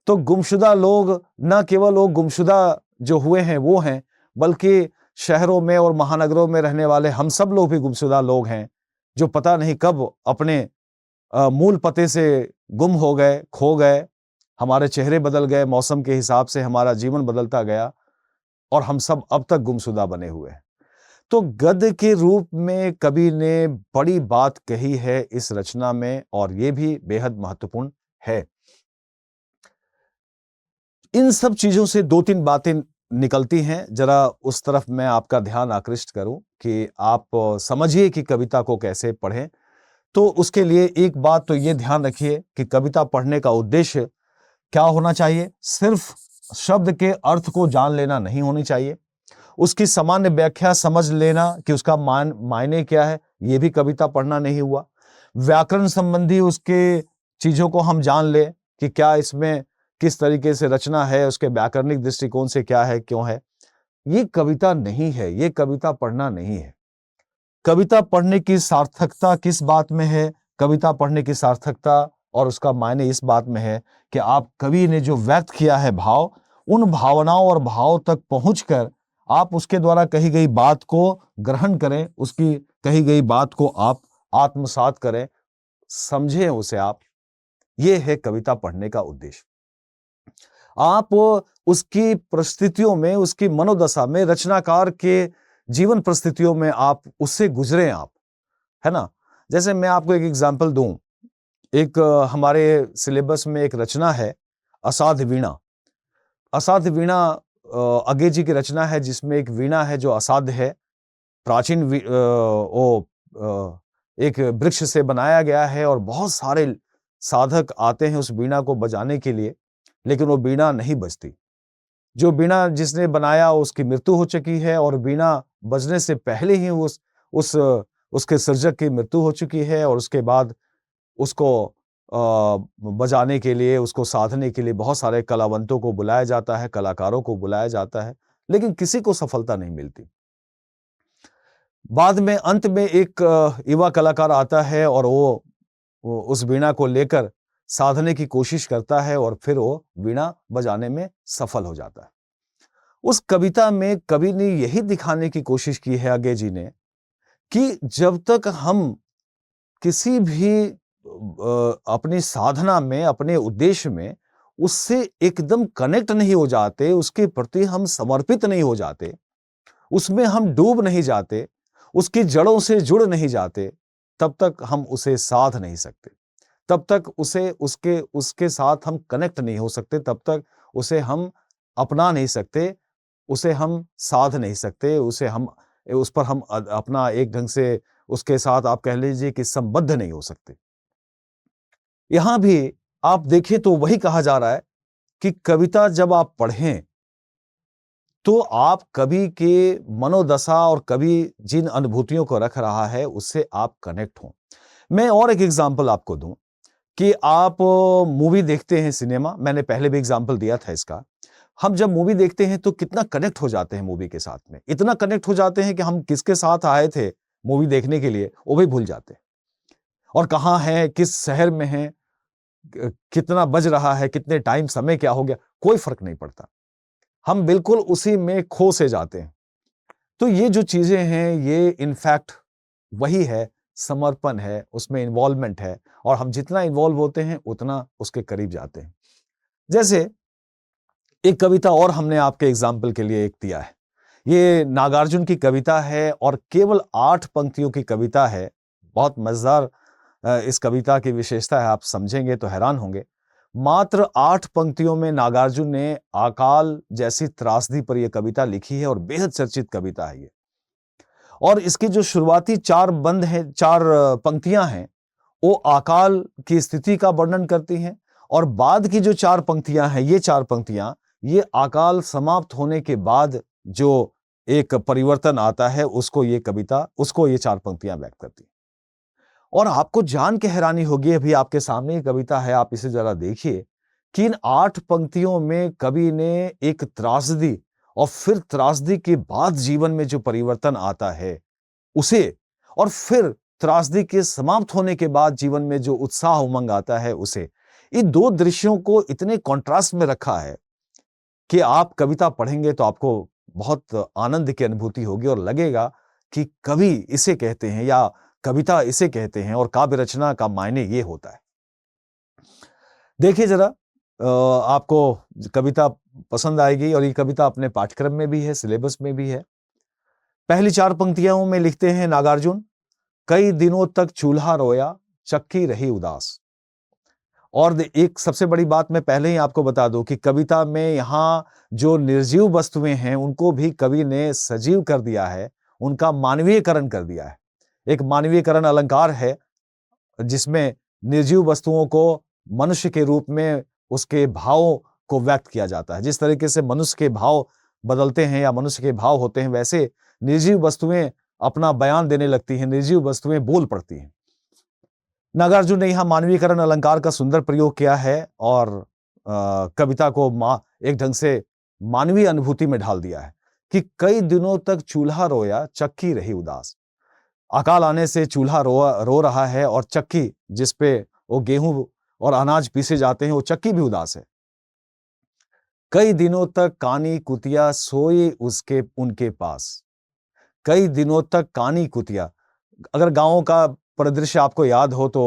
तो गुमशुदा लोग न केवल वो गुमशुदा जो हुए हैं वो हैं, बल्कि शहरों में और महानगरों में रहने वाले हम सब लोग भी गुमशुदा लोग हैं जो पता नहीं कब अपने मूल पते से गुम हो गए, खो गए। हमारे चेहरे बदल गए, मौसम के हिसाब से हमारा जीवन बदलता गया और हम सब अब तक गुमशुदा बने हुए हैं। तो गद्य के रूप में कवि ने बड़ी बात कही है इस रचना में और ये भी बेहद महत्वपूर्ण है। इन सब चीजों से 2-3 बातें निकलती हैं, जरा उस तरफ मैं आपका ध्यान आकृष्ट करूं कि आप समझिए कि कविता को कैसे पढ़ें। तो उसके लिए एक बात तो ये ध्यान रखिए कि कविता पढ़ने का उद्देश्य क्या होना चाहिए। सिर्फ शब्द के अर्थ को जान लेना नहीं होनी चाहिए, उसकी सामान्य व्याख्या समझ लेना कि उसका मायने क्या है, ये भी कविता पढ़ना नहीं हुआ। व्याकरण संबंधी उसके चीजों को हम जान ले कि क्या इसमें किस तरीके से रचना है, उसके व्याकरणिक दृष्टिकोण से क्या है, क्यों है, ये कविता नहीं है, ये कविता पढ़ना नहीं है। कविता पढ़ने की सार्थकता किस बात में है? कविता पढ़ने की सार्थकता और उसका मायने इस बात में है कि आप कवि ने जो व्यक्त किया है भाव, उन भावनाओं और भाव तक पहुंचकर आप उसके द्वारा कही गई बात को ग्रहण करें, उसकी कही गई बात को आप आत्मसात करें, समझें उसे आप। ये है कविता पढ़ने का उद्देश्य। आप उसकी परिस्थितियों में, उसकी मनोदशा में, रचनाकार के जीवन परिस्थितियों में आप उससे गुजरें आप, है ना? जैसे मैं आपको एक एग्जांपल दूं, एक हमारे सिलेबस में एक रचना है असाध्य वीणा। असाध्य वीणा अज्ञे जी की रचना है जिसमें एक वीणा है जो असाध्य है, प्राचीन एक वृक्ष से बनाया गया है और बहुत सारे साधक आते हैं उस वीणा को बजाने के लिए, लेकिन वो वीणा नहीं बजती। जो वीणा जिसने बनाया उसकी मृत्यु हो चुकी है और वीणा बजने से पहले ही उसके सृजक की मृत्यु हो चुकी है और उसके बाद उसको बजाने के लिए, उसको साधने के लिए बहुत सारे कलावंतों को बुलाया जाता है, कलाकारों को बुलाया जाता है, लेकिन किसी को सफलता नहीं मिलती। बाद में अंत में एक युवा कलाकार आता है और वो उस वीणा को लेकर साधने की कोशिश करता है और फिर वो वीणा बजाने में सफल हो जाता है। उस कविता में कवि ने यही दिखाने की कोशिश की है अज्ञे जी ने कि जब तक हम किसी भी अपनी साधना में, अपने उद्देश्य में उससे एकदम कनेक्ट नहीं हो जाते, उसके प्रति हम समर्पित नहीं हो जाते, उसमें हम डूब नहीं जाते, उसकी जड़ों से जुड़ नहीं जाते, तब तक हम उसे साध नहीं सकते, तब तक उसे उसके उसके साथ हम कनेक्ट नहीं हो सकते, तब तक उसे हम अपना नहीं सकते, उसे हम साध नहीं सकते, उस पर हम अपना एक ढंग से उसके साथ आप कह लीजिए कि संबद्ध नहीं हो सकते। यहां भी आप देखें तो वही कहा जा रहा है कि कविता जब आप पढ़ें तो आप कवि के मनोदशा और कवि जिन अनुभूतियों को रख रहा है उससे आप कनेक्ट हों। मैं और एक एग्जांपल आपको दूं कि आप मूवी देखते हैं, सिनेमा, मैंने पहले भी एग्जांपल दिया था इसका। हम जब मूवी देखते हैं तो कितना कनेक्ट हो जाते हैं मूवी के साथ में, इतना कनेक्ट हो जाते हैं कि हम किसके साथ आए थे मूवी देखने के लिए वो भी भूल जाते हैं, और कहाँ हैं, किस शहर में हैं, कितना बज रहा है, कितने टाइम, समय क्या हो गया, कोई फर्क नहीं पड़ता। हम बिल्कुल उसी में खो से जाते हैं। तो ये जो चीजें हैं ये इनफैक्ट वही है, समर्पण है, उसमें इन्वॉल्वमेंट है, और हम जितना इन्वॉल्व होते हैं उतना उसके करीब जाते हैं। जैसे एक कविता और हमने आपके एग्जाम्पल के लिए एक दिया है, ये नागार्जुन की कविता है और केवल 8 पंक्तियों की कविता है। बहुत मजेदार इस कविता की विशेषता है, आप समझेंगे तो हैरान होंगे। मात्र 8 पंक्तियों में नागार्जुन ने अकाल जैसी त्रासदी पर यह कविता लिखी है और बेहद चर्चित कविता है ये। और इसकी जो शुरुआती 4 बंद हैं, 4 पंक्तियां हैं, वो अकाल की स्थिति का वर्णन करती हैं, और बाद की जो 4 पंक्तियां हैं, ये 4 पंक्तियां, ये अकाल समाप्त होने के बाद जो एक परिवर्तन आता है उसको ये 4 पंक्तियां व्यक्त करती हैं। और आपको जान के हैरानी होगी, अभी आपके सामने ये कविता है, आप इसे जरा देखिए कि इन 8 पंक्तियों में कवि ने एक त्रासदी और फिर त्रासदी के बाद जीवन में जो परिवर्तन आता है उसे, और फिर त्रासदी के समाप्त होने के बाद जीवन में जो उत्साह उमंग आता है उसे, इन 2 दृश्यों को इतने कॉन्ट्रास्ट में रखा है कि आप कविता पढ़ेंगे तो आपको बहुत आनंद की अनुभूति होगी और लगेगा कि कवि इसे कहते हैं या कविता इसे कहते हैं और काव्य रचना का मायने ये होता है। देखिए जरा, आपको कविता पसंद आएगी, और ये कविता अपने पाठ्यक्रम में भी है, सिलेबस में भी है। पहली 4 पंक्तियों में लिखते हैं नागार्जुन, कई दिनों तक चूल्हा रोया, चक्की रही उदास। और एक सबसे बड़ी बात मैं पहले ही आपको बता दूं कि कविता में यहां जो निर्जीव वस्तुएं हैं उनको भी कवि ने सजीव कर दिया है, उनका मानवीयकरण कर दिया है। एक मानवीयकरण अलंकार है जिसमें निर्जीव वस्तुओं को मनुष्य के रूप में उसके भावों को व्यक्त किया जाता है। जिस तरीके से मनुष्य के भाव बदलते हैं या मनुष्य के भाव होते हैं, वैसे निर्जीव वस्तुएं अपना बयान देने लगती हैं, निर्जीव वस्तुएं बोल पड़ती हैं। नागार्जुन ने यहाँ मानवीकरण अलंकार का सुंदर प्रयोग किया है और कविता को एक ढंग से मानवीय अनुभूति में ढाल दिया है कि कई दिनों तक चूल्हा रोया, चक्की रही उदास। अकाल आने से चूल्हा रो रहा है, और चक्की जिस पे वो गेहूं और अनाज पीसे जाते हैं वो चक्की भी उदास है। कई दिनों तक कानी कुतिया सोई उनके पास। कई दिनों तक कानी कुतिया, अगर गांवों का परिदृश्य आपको याद हो तो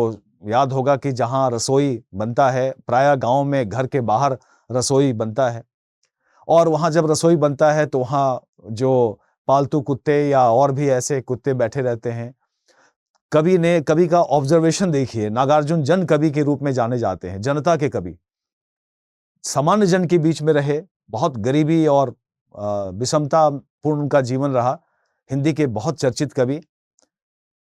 याद होगा कि जहां रसोई बनता है, प्रायः गांव में घर के बाहर रसोई बनता है, और वहां जब रसोई बनता है तो वहां जो पालतू कुत्ते या और भी ऐसे कुत्ते बैठे रहते हैं। कवि का ऑब्जर्वेशन देखिए, नागार्जुन जन कवि के रूप में जाने जाते हैं, जनता के कवि, सामान्य जन के बीच में रहे, बहुत गरीबी और विषमता पूर्ण उनका जीवन रहा। हिंदी के बहुत चर्चित कवि,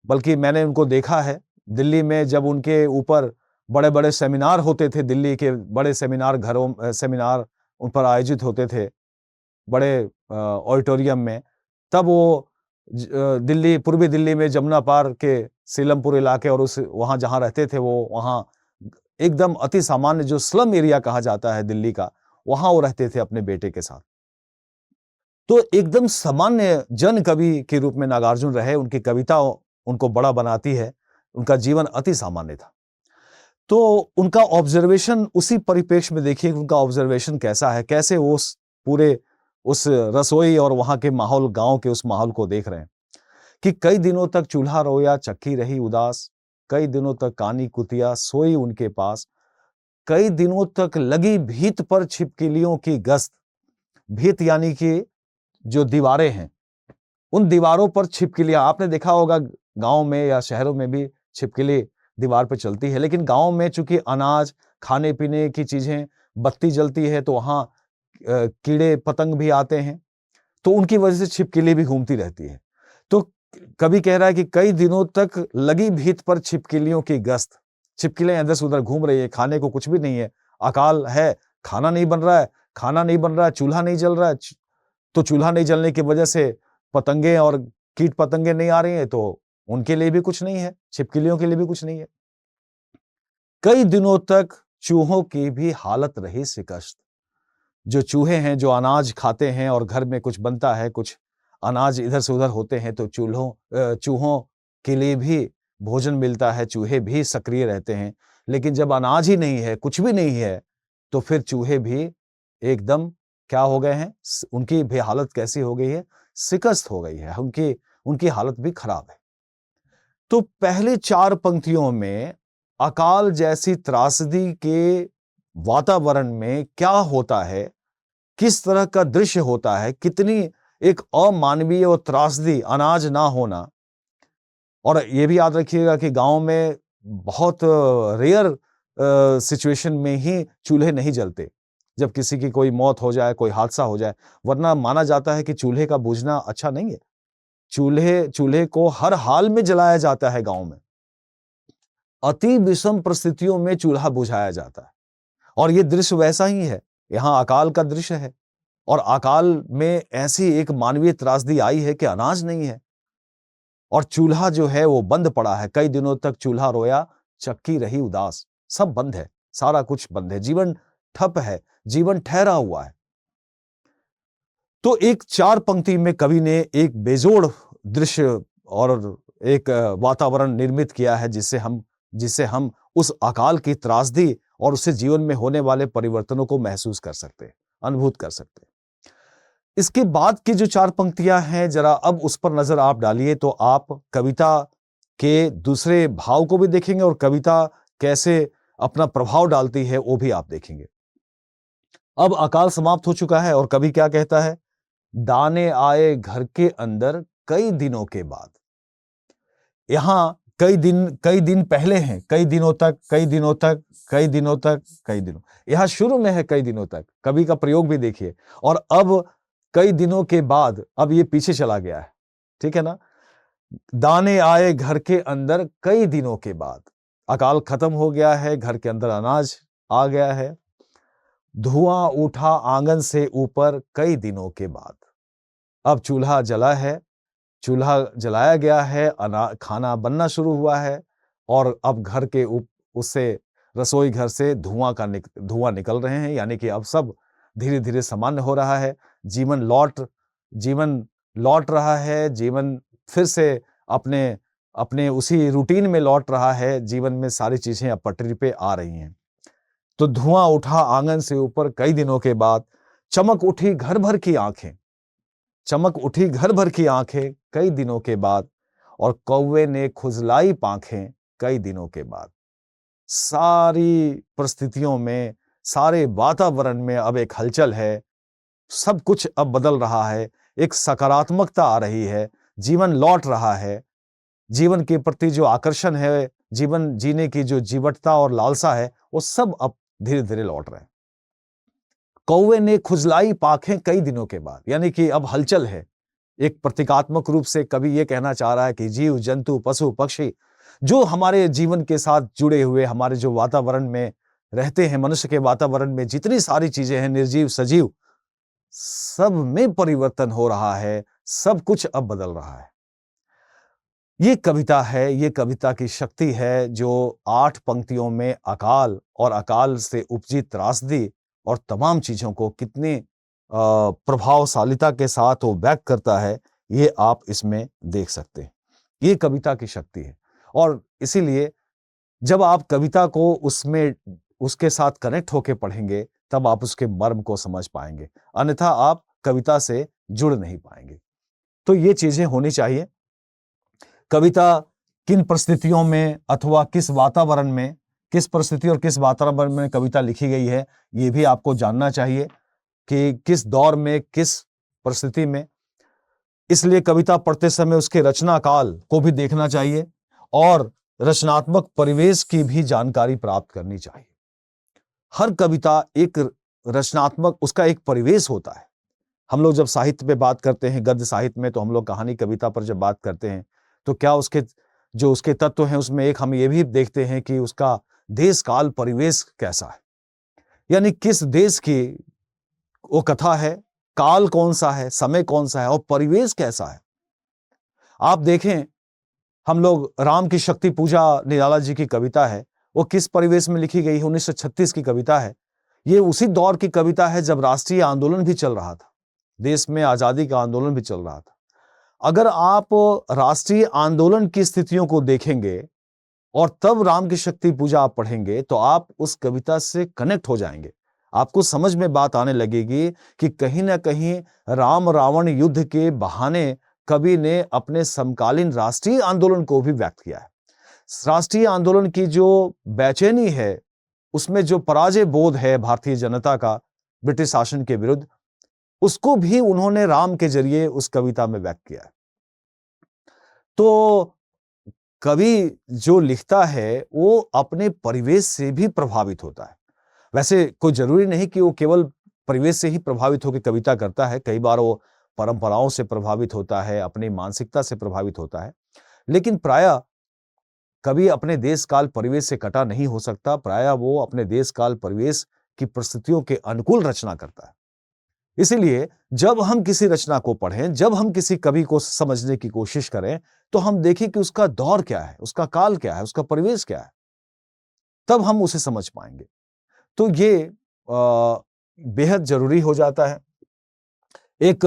बल्कि मैंने उनको देखा है दिल्ली में, जब उनके ऊपर बड़े-बड़े सेमिनार होते थे, दिल्ली के बड़े सेमिनार उन पर आयोजित होते थे बड़े ऑडिटोरियम में, तब वो दिल्ली, पूर्वी दिल्ली में जमुना पार के सीलमपुर इलाके और वहां जहां रहते थे, वो वहां एकदम अति सामान्य जो स्लम एरिया कहा जाता है दिल्ली का, वहां वो रहते थे अपने बेटे के साथ। तो एकदम सामान्य जन कवि के रूप में नागार्जुन रहे, उनकी कविता उनको बड़ा बनाती है, उनका जीवन अति सामान्य था। तो उनका ऑब्जर्वेशन उसी परिप्रेक्ष्य में देखिए, उनका ऑब्जर्वेशन कैसा है, कैसे वो उस रसोई और वहां के माहौल, गांव के उस माहौल को देख रहे हैं कि कई दिनों तक चूल्हा रोया, चक्की रही उदास, कई दिनों तक कानी कुतिया सोई उनके पास, कई दिनों तक लगी भीत पर छिपकलियों की गश्त। भीत यानी कि जो दीवारें हैं, उन दीवारों पर छिपकलियां, आपने देखा होगा गांव में या शहरों में भी छिपकली दीवार पे चलती है, लेकिन गांव में चूंकि अनाज, खाने पीने की चीजें, बत्ती जलती है, तो वहां कीड़े पतंग भी आते हैं, तो उनकी वजह से छिपकली भी घूमती रहती है। तो कवि कह रहा है कि कई दिनों तक लगी भीत पर छिपकलियों की गश्त, छिपकलियां इधर से उधर घूम रही है, खाने को कुछ भी नहीं है, अकाल है, खाना नहीं बन रहा है, खाना नहीं बन रहा है, चूल्हा नहीं जल रहा है, तो चूल्हा नहीं जलने की वजह से पतंगे और कीट पतंगे नहीं आ रही हैं, तो उनके लिए भी कुछ नहीं है, छिपकलियों के लिए भी कुछ नहीं है। कई दिनों तक चूहों की भी हालत रही शिकस्त। जो चूहे हैं, जो अनाज खाते हैं और घर में कुछ बनता है, कुछ अनाज इधर से उधर होते हैं, तो चूहों के लिए भी भोजन मिलता है, चूहे भी सक्रिय रहते हैं। लेकिन जब अनाज ही नहीं है, कुछ भी नहीं है, तो फिर चूहे भी एकदम क्या हो गए हैं, उनकी भी हालत कैसी हो गई है, शिकस्त हो गई है, उनकी हालत भी खराब है। तो पहले 4 पंक्तियों में अकाल जैसी त्रासदी के वातावरण में क्या होता है, किस तरह का दृश्य होता है, कितनी एक अमानवीय और त्रासदी, अनाज ना होना। और ये भी याद रखिएगा कि गांव में बहुत रेयर सिचुएशन में ही चूल्हे नहीं जलते, जब किसी की कोई मौत हो जाए, कोई हादसा हो जाए, वरना माना जाता है कि चूल्हे का बूझना अच्छा नहीं है। चूल्हे को हर हाल में जलाया जाता है गांव में। अति विषम परिस्थितियों में चूल्हा बुझाया जाता है, और ये दृश्य वैसा ही है। यहाँ अकाल का दृश्य है, और अकाल में ऐसी एक मानवीय त्रासदी आई है कि अनाज नहीं है, और चूल्हा जो है वो बंद पड़ा है। कई दिनों तक चूल्हा रोया, चक्की रही उदास। सब बंद है, सारा कुछ बंद है, जीवन ठप है, जीवन ठहरा हुआ है। तो एक 4 पंक्ति में कवि ने एक बेजोड़ दृश्य और एक वातावरण निर्मित किया है, जिससे हम उस अकाल की त्रासदी और उससे जीवन में होने वाले परिवर्तनों को महसूस कर सकते हैं, अनुभूत कर सकते हैं। इसके बाद की जो 4 पंक्तियां हैं, जरा अब उस पर नजर आप डालिए, तो आप कविता के दूसरे भाव को भी देखेंगे और कविता कैसे अपना प्रभाव डालती है वो भी आप देखेंगे। अब अकाल समाप्त हो चुका है और कवि क्या कहता है, दाने आए घर के अंदर कई दिनों के बाद। यहां कई दिन पहले हैं, कई दिनों तक, यहां शुरू में है कई दिनों तक, कवि का प्रयोग भी देखिए, और अब कई दिनों के बाद, अब ये पीछे चला गया है, ठीक है ना। दाने आए घर के अंदर कई दिनों के बाद, अकाल खत्म हो गया है, घर के अंदर अनाज आ गया है। धुआं उठा आंगन से ऊपर कई दिनों के बाद, अब चूल्हा जला है, चूल्हा जलाया गया है, खाना बनना शुरू हुआ है, और अब घर के उससे रसोई घर से धुआं निकल रहे हैं, यानी कि अब सब धीरे धीरे सामान्य हो रहा है, जीवन लौट रहा है, जीवन फिर से अपने उसी रूटीन में लौट रहा है, जीवन में सारी चीजें अब पटरी पे आ रही हैं। तो धुआं उठा आंगन से ऊपर कई दिनों के बाद, चमक उठी घर भर की आंखें कई दिनों के बाद, और कौवे ने खुजलाई पांखें कई दिनों के बाद। सारी परिस्थितियों में, सारे वातावरण में अब एक हलचल है, सब कुछ अब बदल रहा है, एक सकारात्मकता आ रही है, जीवन लौट रहा है, जीवन के प्रति जो आकर्षण है, जीवन जीने की जो जीवटता और लालसा है, वो सब अब धीरे धीरे लौट रहे हैं। कौवे ने खुजलाई पांखें कई दिनों के बाद, यानी कि अब हलचल है। एक प्रतीकात्मक रूप से कवि ये कहना चाह रहा है कि जीव जंतु, पशु पक्षी जो हमारे जीवन के साथ जुड़े हुए, हमारे जो वातावरण में रहते हैं, मनुष्य के वातावरण में जितनी सारी चीजें हैं, निर्जीव सजीव, सब में परिवर्तन हो रहा है, सब कुछ अब बदल रहा है। ये कविता है, ये कविता की शक्ति है, जो 8 पंक्तियों में अकाल और अकाल से उपजी त्रासदी और तमाम चीजों को कितनी प्रभावशालिता के साथ वो व्यक्त करता है, ये आप इसमें देख सकते हैं। ये कविता की शक्ति है, और इसीलिए जब आप कविता को उसके साथ कनेक्ट होके पढ़ेंगे, तब आप उसके मर्म को समझ पाएंगे, अन्यथा आप कविता से जुड़ नहीं पाएंगे। तो ये चीजें होनी चाहिए। कविता किन परिस्थितियों में अथवा किस वातावरण में, किस परिस्थिति और किस वातावरण में कविता लिखी गई है, ये भी आपको जानना चाहिए कि किस दौर में, किस परिस्थिति में। इसलिए कविता पढ़ते समय उसके रचना काल को भी देखना चाहिए और रचनात्मक परिवेश की भी जानकारी प्राप्त करनी चाहिए। हर कविता एक रचनात्मक, उसका एक परिवेश होता है। हम लोग जब साहित्य पे बात करते हैं, गद्य साहित्य में, तो हम लोग कहानी कविता पर जब बात करते हैं तो क्या उसके तत्व हैं, उसमें एक हम ये भी देखते हैं कि उसका देश काल परिवेश कैसा है, यानी किस देश की वो कथा है, काल कौन सा है, समय कौन सा है और परिवेश कैसा है। आप देखें, हम लोग राम की शक्ति पूजा निराला जी की कविता है, वो किस परिवेश में लिखी गई है? 1936 की कविता है। ये उसी दौर की कविता है जब राष्ट्रीय आंदोलन भी चल रहा था, देश में आजादी का आंदोलन भी चल रहा था। अगर आप राष्ट्रीय आंदोलन की स्थितियों को देखेंगे और तब राम की शक्ति पूजा आप पढ़ेंगे तो आप उस कविता से कनेक्ट हो जाएंगे। आपको समझ में बात आने लगेगी कि कहीं ना कहीं राम रावण युद्ध के बहाने कवि ने अपने समकालीन राष्ट्रीय आंदोलन को भी व्यक्त किया है। राष्ट्रीय आंदोलन की जो बेचैनी है, उसमें जो पराजय बोध है भारतीय जनता का ब्रिटिश शासन के विरुद्ध, उसको भी उन्होंने राम के जरिए उस कविता में व्यक्त किया है। तो कवि जो लिखता है वो अपने परिवेश से भी प्रभावित होता है। वैसे कोई जरूरी नहीं कि वो केवल परिवेश से ही प्रभावित होकर कविता करता है, कई बार वो परंपराओं से प्रभावित होता है, अपनी मानसिकता से प्रभावित होता है, लेकिन प्रायः कवि अपने देश काल परिवेश से कटा नहीं हो सकता। प्रायः वो अपने देश काल परिवेश की परिस्थितियों के अनुकूल रचना करता है। इसीलिए जब हम किसी रचना को पढ़ें, जब हम किसी कवि को समझने की कोशिश करें, तो हम देखें कि उसका दौर क्या है, उसका काल क्या है, उसका परिवेश क्या है, तब हम उसे समझ पाएंगे। तो ये बेहद जरूरी हो जाता है। एक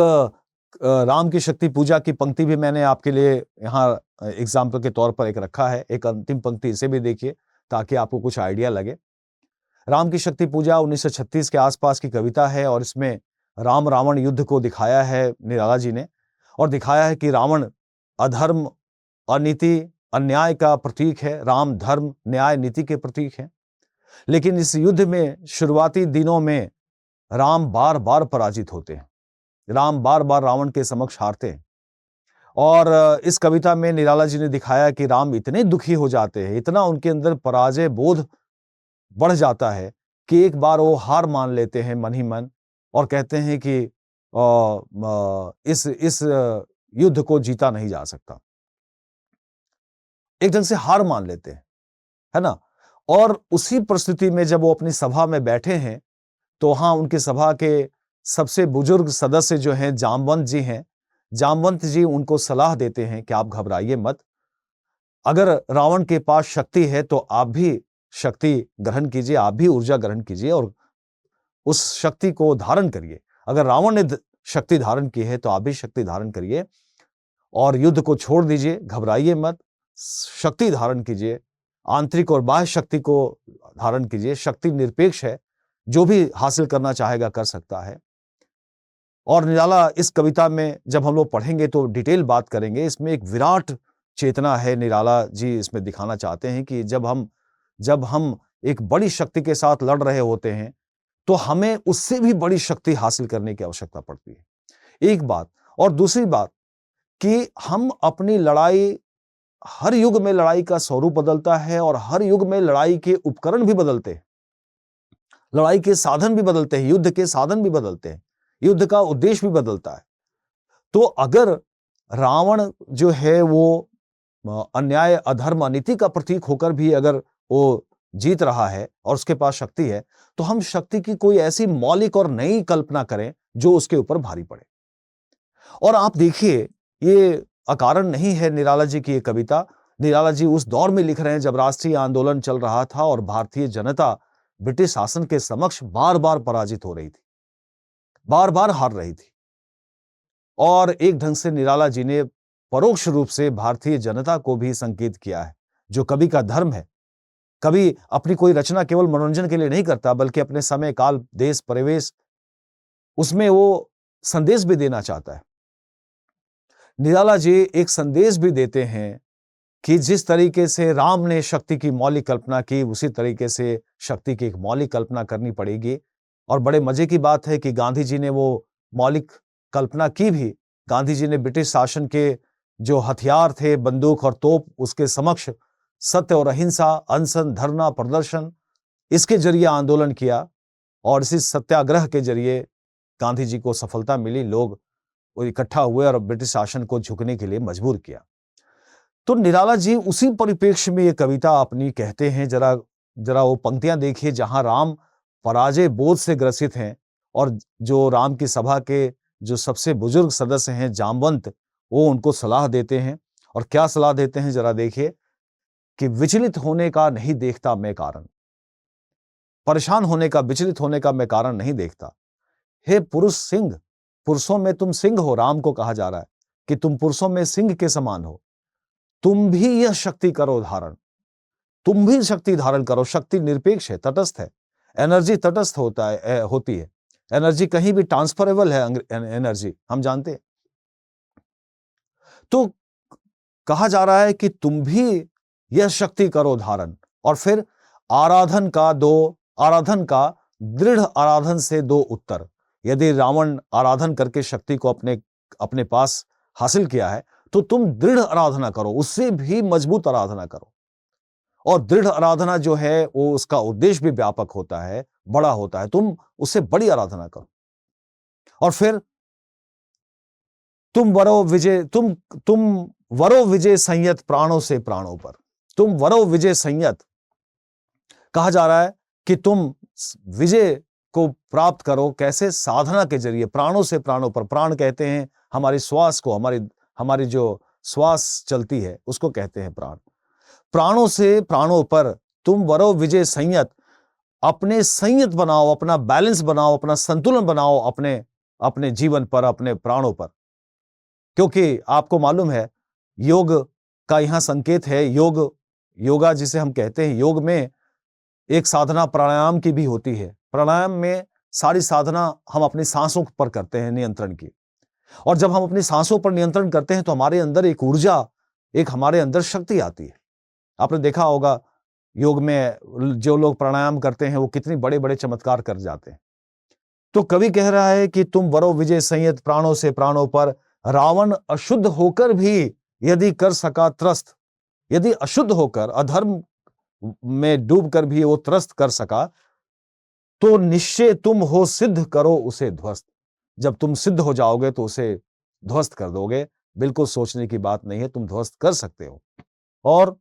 राम की शक्ति पूजा की पंक्ति भी मैंने आपके लिए यहाँ एग्जाम्पल के तौर पर एक रखा है। एक अंतिम पंक्ति, इसे भी देखिए ताकि आपको कुछ आइडिया लगे। राम की शक्ति पूजा 1936 के आसपास की कविता है और इसमें राम रावण युद्ध को दिखाया है निराला जी ने, और दिखाया है कि रावण अधर्म, अनीति, अन्याय का प्रतीक है, राम धर्म, न्याय, नीति के प्रतीक है। लेकिन इस युद्ध में शुरुआती दिनों में राम बार बार पराजित होते हैं, राम बार बार रावण के समक्ष हारते हैं। और इस कविता में निराला जी ने दिखाया कि राम इतने दुखी हो जाते हैं, इतना उनके अंदर पराजय बोध बढ़ जाता है कि एक बार वो हार मान लेते हैं मन ही मन और कहते हैं कि इस युद्ध को जीता नहीं जा सकता। एक ढंग से हार मान लेते हैं, है ना। और उसी परिस्थिति में जब वो अपनी सभा में बैठे हैं तो वहां उनकी सभा के सबसे बुजुर्ग सदस्य जो हैं जामवंत जी हैं, जामवंत जी उनको सलाह देते हैं कि आप घबराइए मत, अगर रावण के पास शक्ति है तो आप भी शक्ति ग्रहण कीजिए, आप भी ऊर्जा ग्रहण कीजिए और उस शक्ति को धारण करिए। अगर रावण ने शक्ति धारण की है तो आप भी शक्ति धारण करिए और युद्ध को छोड़ दीजिए, घबराइए मत, शक्ति धारण कीजिए, आंतरिक और बाह्य शक्ति को धारण कीजिए। शक्ति निरपेक्ष है, जो भी हासिल करना चाहेगा कर सकता है। और निराला इस कविता में जब हम लोग पढ़ेंगे तो डिटेल बात करेंगे, इसमें एक विराट चेतना है। निराला जी इसमें दिखाना चाहते हैं कि जब हम एक बड़ी शक्ति के साथ लड़ रहे होते हैं तो हमें उससे भी बड़ी शक्ति हासिल करने की आवश्यकता पड़ती है, एक बात। और दूसरी बात कि हम अपनी लड़ाई, हर युग में लड़ाई का स्वरूप बदलता है और हर युग में लड़ाई के उपकरण भी बदलते हैं, लड़ाई के साधन भी बदलते हैं, युद्ध के साधन भी बदलते हैं, युद्ध का उद्देश्य भी बदलता है। तो अगर रावण जो है वो अन्याय, अधर्म, अनीति का प्रतीक होकर भी अगर वो जीत रहा है और उसके पास शक्ति है, तो हम शक्ति की कोई ऐसी मौलिक और नई कल्पना करें जो उसके ऊपर भारी पड़े। और आप देखिए, ये अकारण नहीं है निराला जी की ये कविता। निराला जी उस दौर में लिख रहे हैं जब राष्ट्रीय आंदोलन चल रहा था और भारतीय जनता ब्रिटिश शासन के समक्ष बार बार पराजित हो रही थी, बार बार हार रही थी। और एक ढंग से निराला जी ने परोक्ष रूप से भारतीय जनता को भी संकेत किया है, जो कवि का धर्म है। कवि अपनी कोई रचना केवल मनोरंजन के लिए नहीं करता, बल्कि अपने समय, काल, देश, परिवेश, उसमें वो संदेश भी देना चाहता है। निराला जी एक संदेश भी देते हैं कि जिस तरीके से राम ने शक्ति की मौलिक कल्पना की, उसी तरीके से शक्ति की एक मौलिक कल्पना करनी पड़ेगी। और बड़े मजे की बात है कि गांधी जी ने वो मौलिक कल्पना की भी, गांधी जी ने ब्रिटिश शासन के जो हथियार थे, बंदूक और तोप, उसके समक्ष सत्य और अहिंसा, अनशन, धरना, प्रदर्शन, इसके जरिए आंदोलन किया और इसी सत्याग्रह के जरिए गांधी जी को सफलता मिली। लोग वो इकट्ठा हुए और ब्रिटिश शासन को झुकने के लिए मजबूर किया। तो निराला जी उसी परिप्रेक्ष्य में ये कविता अपनी कहते हैं। जरा जरा वो पंक्तियां देखिए, जहां राम पराजय बोध से ग्रसित हैं और जो राम की सभा के जो सबसे बुजुर्ग सदस्य हैं, जामवंत, वो उनको सलाह देते हैं। और क्या सलाह देते हैं जरा देखिए कि विचलित होने का नहीं देखता मैं कारण, परेशान होने का, विचलित होने का मैं कारण नहीं देखता। हे पुरुष सिंह, पुरुषों में तुम सिंह हो। राम को कहा जा रहा है कि तुम पुरुषों में सिंह के समान हो, तुम भी यह शक्ति करो धारण, तुम भी शक्ति धारण करो। शक्ति निरपेक्ष है, तटस्थ है, एनर्जी तटस्थ होती है। एनर्जी कहीं भी ट्रांसफरेबल है, एनर्जी हम जानते हैं। तो कहा जा रहा है कि तुम भी यह शक्ति करो धारण। और फिर आराधन का दृढ़ आराधन से दो उत्तर। यदि रावण आराधन करके शक्ति को अपने पास हासिल किया है, तो तुम दृढ़ आराधना करो, उससे भी मजबूत आराधना करो। और दृढ़ आराधना जो है वो उसका उद्देश्य भी व्यापक होता है, बड़ा होता है। तुम उससे बड़ी आराधना करो। और फिर तुम वरो विजय संयत प्राणों से प्राणों पर। तुम वरो विजय संयत, कहा जा रहा है कि तुम विजय को प्राप्त करो। कैसे? साधना के जरिए, प्राणों से प्राणों पर। प्राण कहते हैं हमारी श्वास को, हमारी जो श्वास चलती है उसको कहते हैं प्राण। प्राणों से प्राणों पर तुम वरो विजय संयत, अपने संयत बनाओ, अपना बैलेंस बनाओ, अपना संतुलन बनाओ अपने जीवन पर, अपने प्राणों पर। क्योंकि आपको मालूम है योग का यहां संकेत है। योगा जिसे हम कहते हैं, योग में एक साधना प्राणायाम की भी होती है। प्राणायाम में सारी साधना हम अपनी सांसों पर करते हैं, नियंत्रण की। और जब हम अपनी सांसों पर नियंत्रण करते हैं तो हमारे अंदर एक ऊर्जा, एक हमारे अंदर शक्ति आती है। आपने देखा होगा योग में जो लोग प्राणायाम करते हैं वो कितनी बड़े बड़े चमत्कार कर जाते हैं। तो कवि कह रहा है कि तुम वरो विजय संयत प्राणों से प्राणों पर, रावण अशुद्ध होकर भी यदि कर सका त्रस्त, यदि अशुद्ध होकर अधर्म में डूबकर भी वो त्रस्त कर सका, तो निश्चय तुम हो सिद्ध करो उसे ध्वस्त। जब तुम सिद्ध हो जाओगे तो उसे ध्वस्त कर दोगे। बिल्कुल सोचने की बात नहीं है, तुम ध्वस्त कर सकते हो। और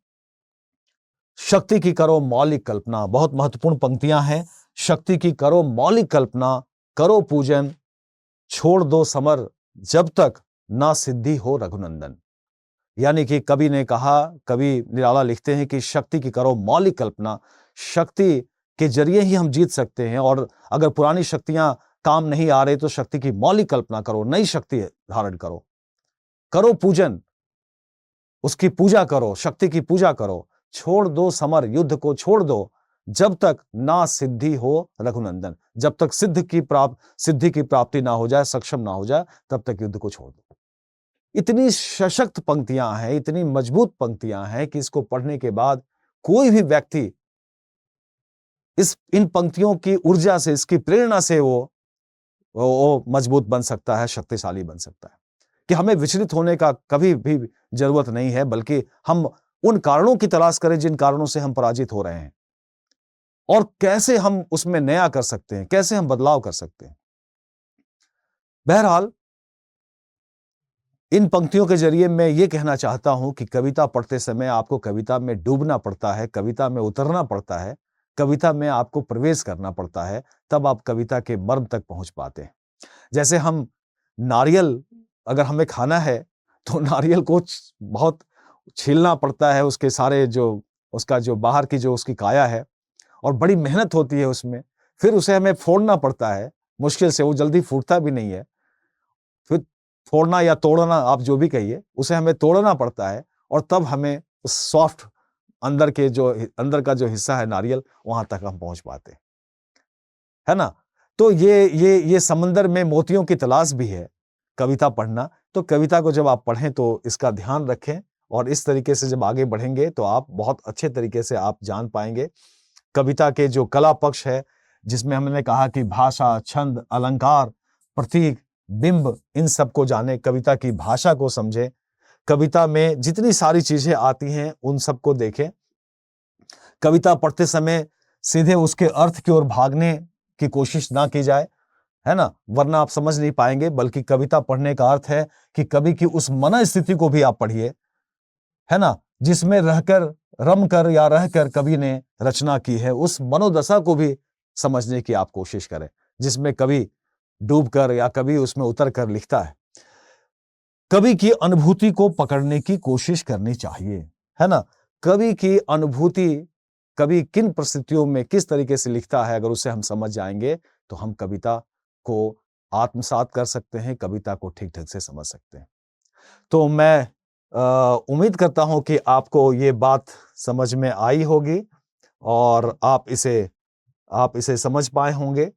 शक्ति की करो मौलिक कल्पना, बहुत महत्वपूर्ण पंक्तियां हैं। शक्ति की करो मौलिक कल्पना, करो पूजन, छोड़ दो समर, जब तक ना सिद्धि हो रघुनंदन। यानी कि कवि ने कहा, कवि निराला लिखते हैं कि शक्ति की करो मौलिक कल्पना, शक्ति के जरिए ही हम जीत सकते हैं। और अगर पुरानी शक्तियां काम नहीं आ रही तो शक्ति की मौलिक कल्पना करो, नई शक्ति धारण करो। करो पूजन, उसकी पूजा करो, शक्ति की पूजा करो। छोड़ दो समर, युद्ध को छोड़ दो, जब तक ना सिद्धि हो रघुनंदन। जब तक सिद्धि की प्राप्ति ना हो जाए, सक्षम ना हो जाए, तब तक युद्ध को छोड़ दो। इतनी सशक्त पंक्तियां हैं, इतनी मजबूत पंक्तियां हैं कि इसको पढ़ने के बाद कोई भी व्यक्ति इन पंक्तियों की ऊर्जा से, इसकी प्रेरणा से वो मजबूत बन सकता है, शक्तिशाली बन सकता है। कि हमें विचलित होने का कभी भी जरूरत नहीं है, बल्कि हम उन कारणों की तलाश करें जिन कारणों से हम पराजित हो रहे हैं, और कैसे हम उसमें नया कर सकते हैं, कैसे हम बदलाव कर सकते हैं। बहरहाल इन पंक्तियों के जरिए मैं ये कहना चाहता हूं कि कविता पढ़ते समय आपको कविता में डूबना पड़ता है, कविता में उतरना पड़ता है, कविता में आपको प्रवेश करना पड़ता है, तब आप कविता के मर्म तक पहुंच पाते हैं। जैसे हम नारियल अगर हमें खाना है तो नारियल को बहुत छीलना पड़ता है, उसके सारे उसका जो बाहर की जो उसकी काया है, और बड़ी मेहनत होती है उसमें। फिर उसे हमें फोड़ना पड़ता है, मुश्किल से, वो जल्दी फूटता भी नहीं है। फिर फोड़ना या तोड़ना, आप जो भी कहिए, उसे हमें तोड़ना पड़ता है, और तब हमें उस सॉफ्ट अंदर का जो हिस्सा है नारियल, वहां तक हम पहुंच पाते हैं, है ना। तो ये समंदर में मोतियों की तलाश भी है कविता पढ़ना। तो कविता को जब आप पढ़ें तो इसका ध्यान रखें, और इस तरीके से जब आगे बढ़ेंगे तो आप बहुत अच्छे तरीके से आप जान पाएंगे कविता के जो कला पक्ष है, जिसमें हमने कहा कि भाषा, छंद, अलंकार, प्रतीक, बिंब, इन सबको जाने, कविता की भाषा को समझे, कविता में जितनी सारी चीजें आती हैं उन सबको देखें। कविता पढ़ते समय सीधे उसके अर्थ की ओर भागने की कोशिश ना की जाए, है ना, वरना आप समझ नहीं पाएंगे। बल्कि कविता पढ़ने का अर्थ है कि कवि की उस मन स्थिति को भी आप पढ़िए, है ना, जिसमें रहकर, रमकर या रहकर कवि ने रचना की है। उस मनोदशा को भी समझने की आप कोशिश करें, जिसमें कवि डूबकर या कवि उसमें उतर कर लिखता है। कवि की अनुभूति को पकड़ने की कोशिश करनी चाहिए, है ना। कवि की अनुभूति, कवि किन परिस्थितियों में किस तरीके से लिखता है, अगर उसे हम समझ जाएंगे तो हम कविता को आत्मसात कर सकते हैं, कविता को ठीक ढंग से समझ सकते हैं। तो मैं उम्मीद करता हूं कि आपको ये बात समझ में आई होगी और आप इसे समझ पाए होंगे।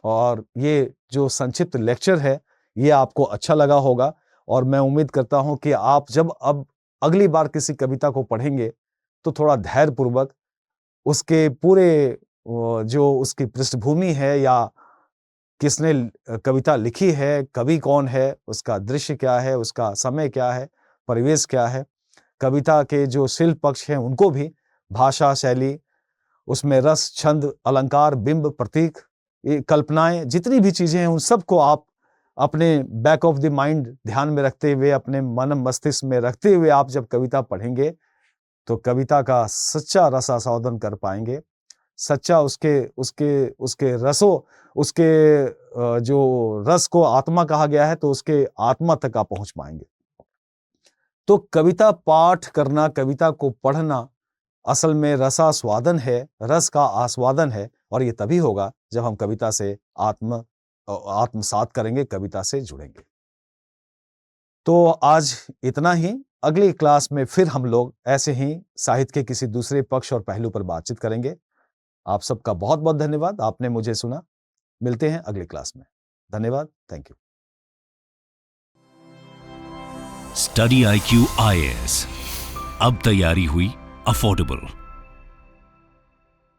और ये जो संक्षिप्त लेक्चर है ये आपको अच्छा लगा होगा। और मैं उम्मीद करता हूं कि आप जब अब अगली बार किसी कविता को पढ़ेंगे तो थोड़ा धैर्यपूर्वक उसके पूरे जो उसकी पृष्ठभूमि है या किसने कविता लिखी है, कवि कौन है, उसका दृश्य क्या है, उसका समय क्या है, परिवेश क्या है, कविता के जो शिल्प पक्ष हैं उनको भी, भाषा शैली, उसमें रस, छंद, अलंकार, बिंब, प्रतीक, ये कल्पनाएं, जितनी भी चीजें हैं उन सबको आप अपने बैक ऑफ द माइंड ध्यान में रखते हुए, अपने मन मस्तिष्क में रखते हुए आप जब कविता पढ़ेंगे तो कविता का सच्चा रस आस्वादन कर पाएंगे। सच्चा उसके उसके उसके रसों, उसके जो रस को आत्मा कहा गया है तो उसके आत्मा तक आप पहुंच पाएंगे। तो कविता पाठ करना, कविता को पढ़ना असल में रसास्वादन है, रस का आस्वादन है। और ये तभी होगा जब हम कविता से आत्मसात करेंगे, कविता से जुड़ेंगे। तो आज इतना ही। अगली क्लास में फिर हम लोग ऐसे ही साहित्य के किसी दूसरे पक्ष और पहलू पर बातचीत करेंगे। आप सबका बहुत बहुत धन्यवाद, आपने मुझे सुना। मिलते हैं अगली क्लास में। धन्यवाद, thank you. Study IQ IAS, अब तैयारी हुई अफोर्डेबल।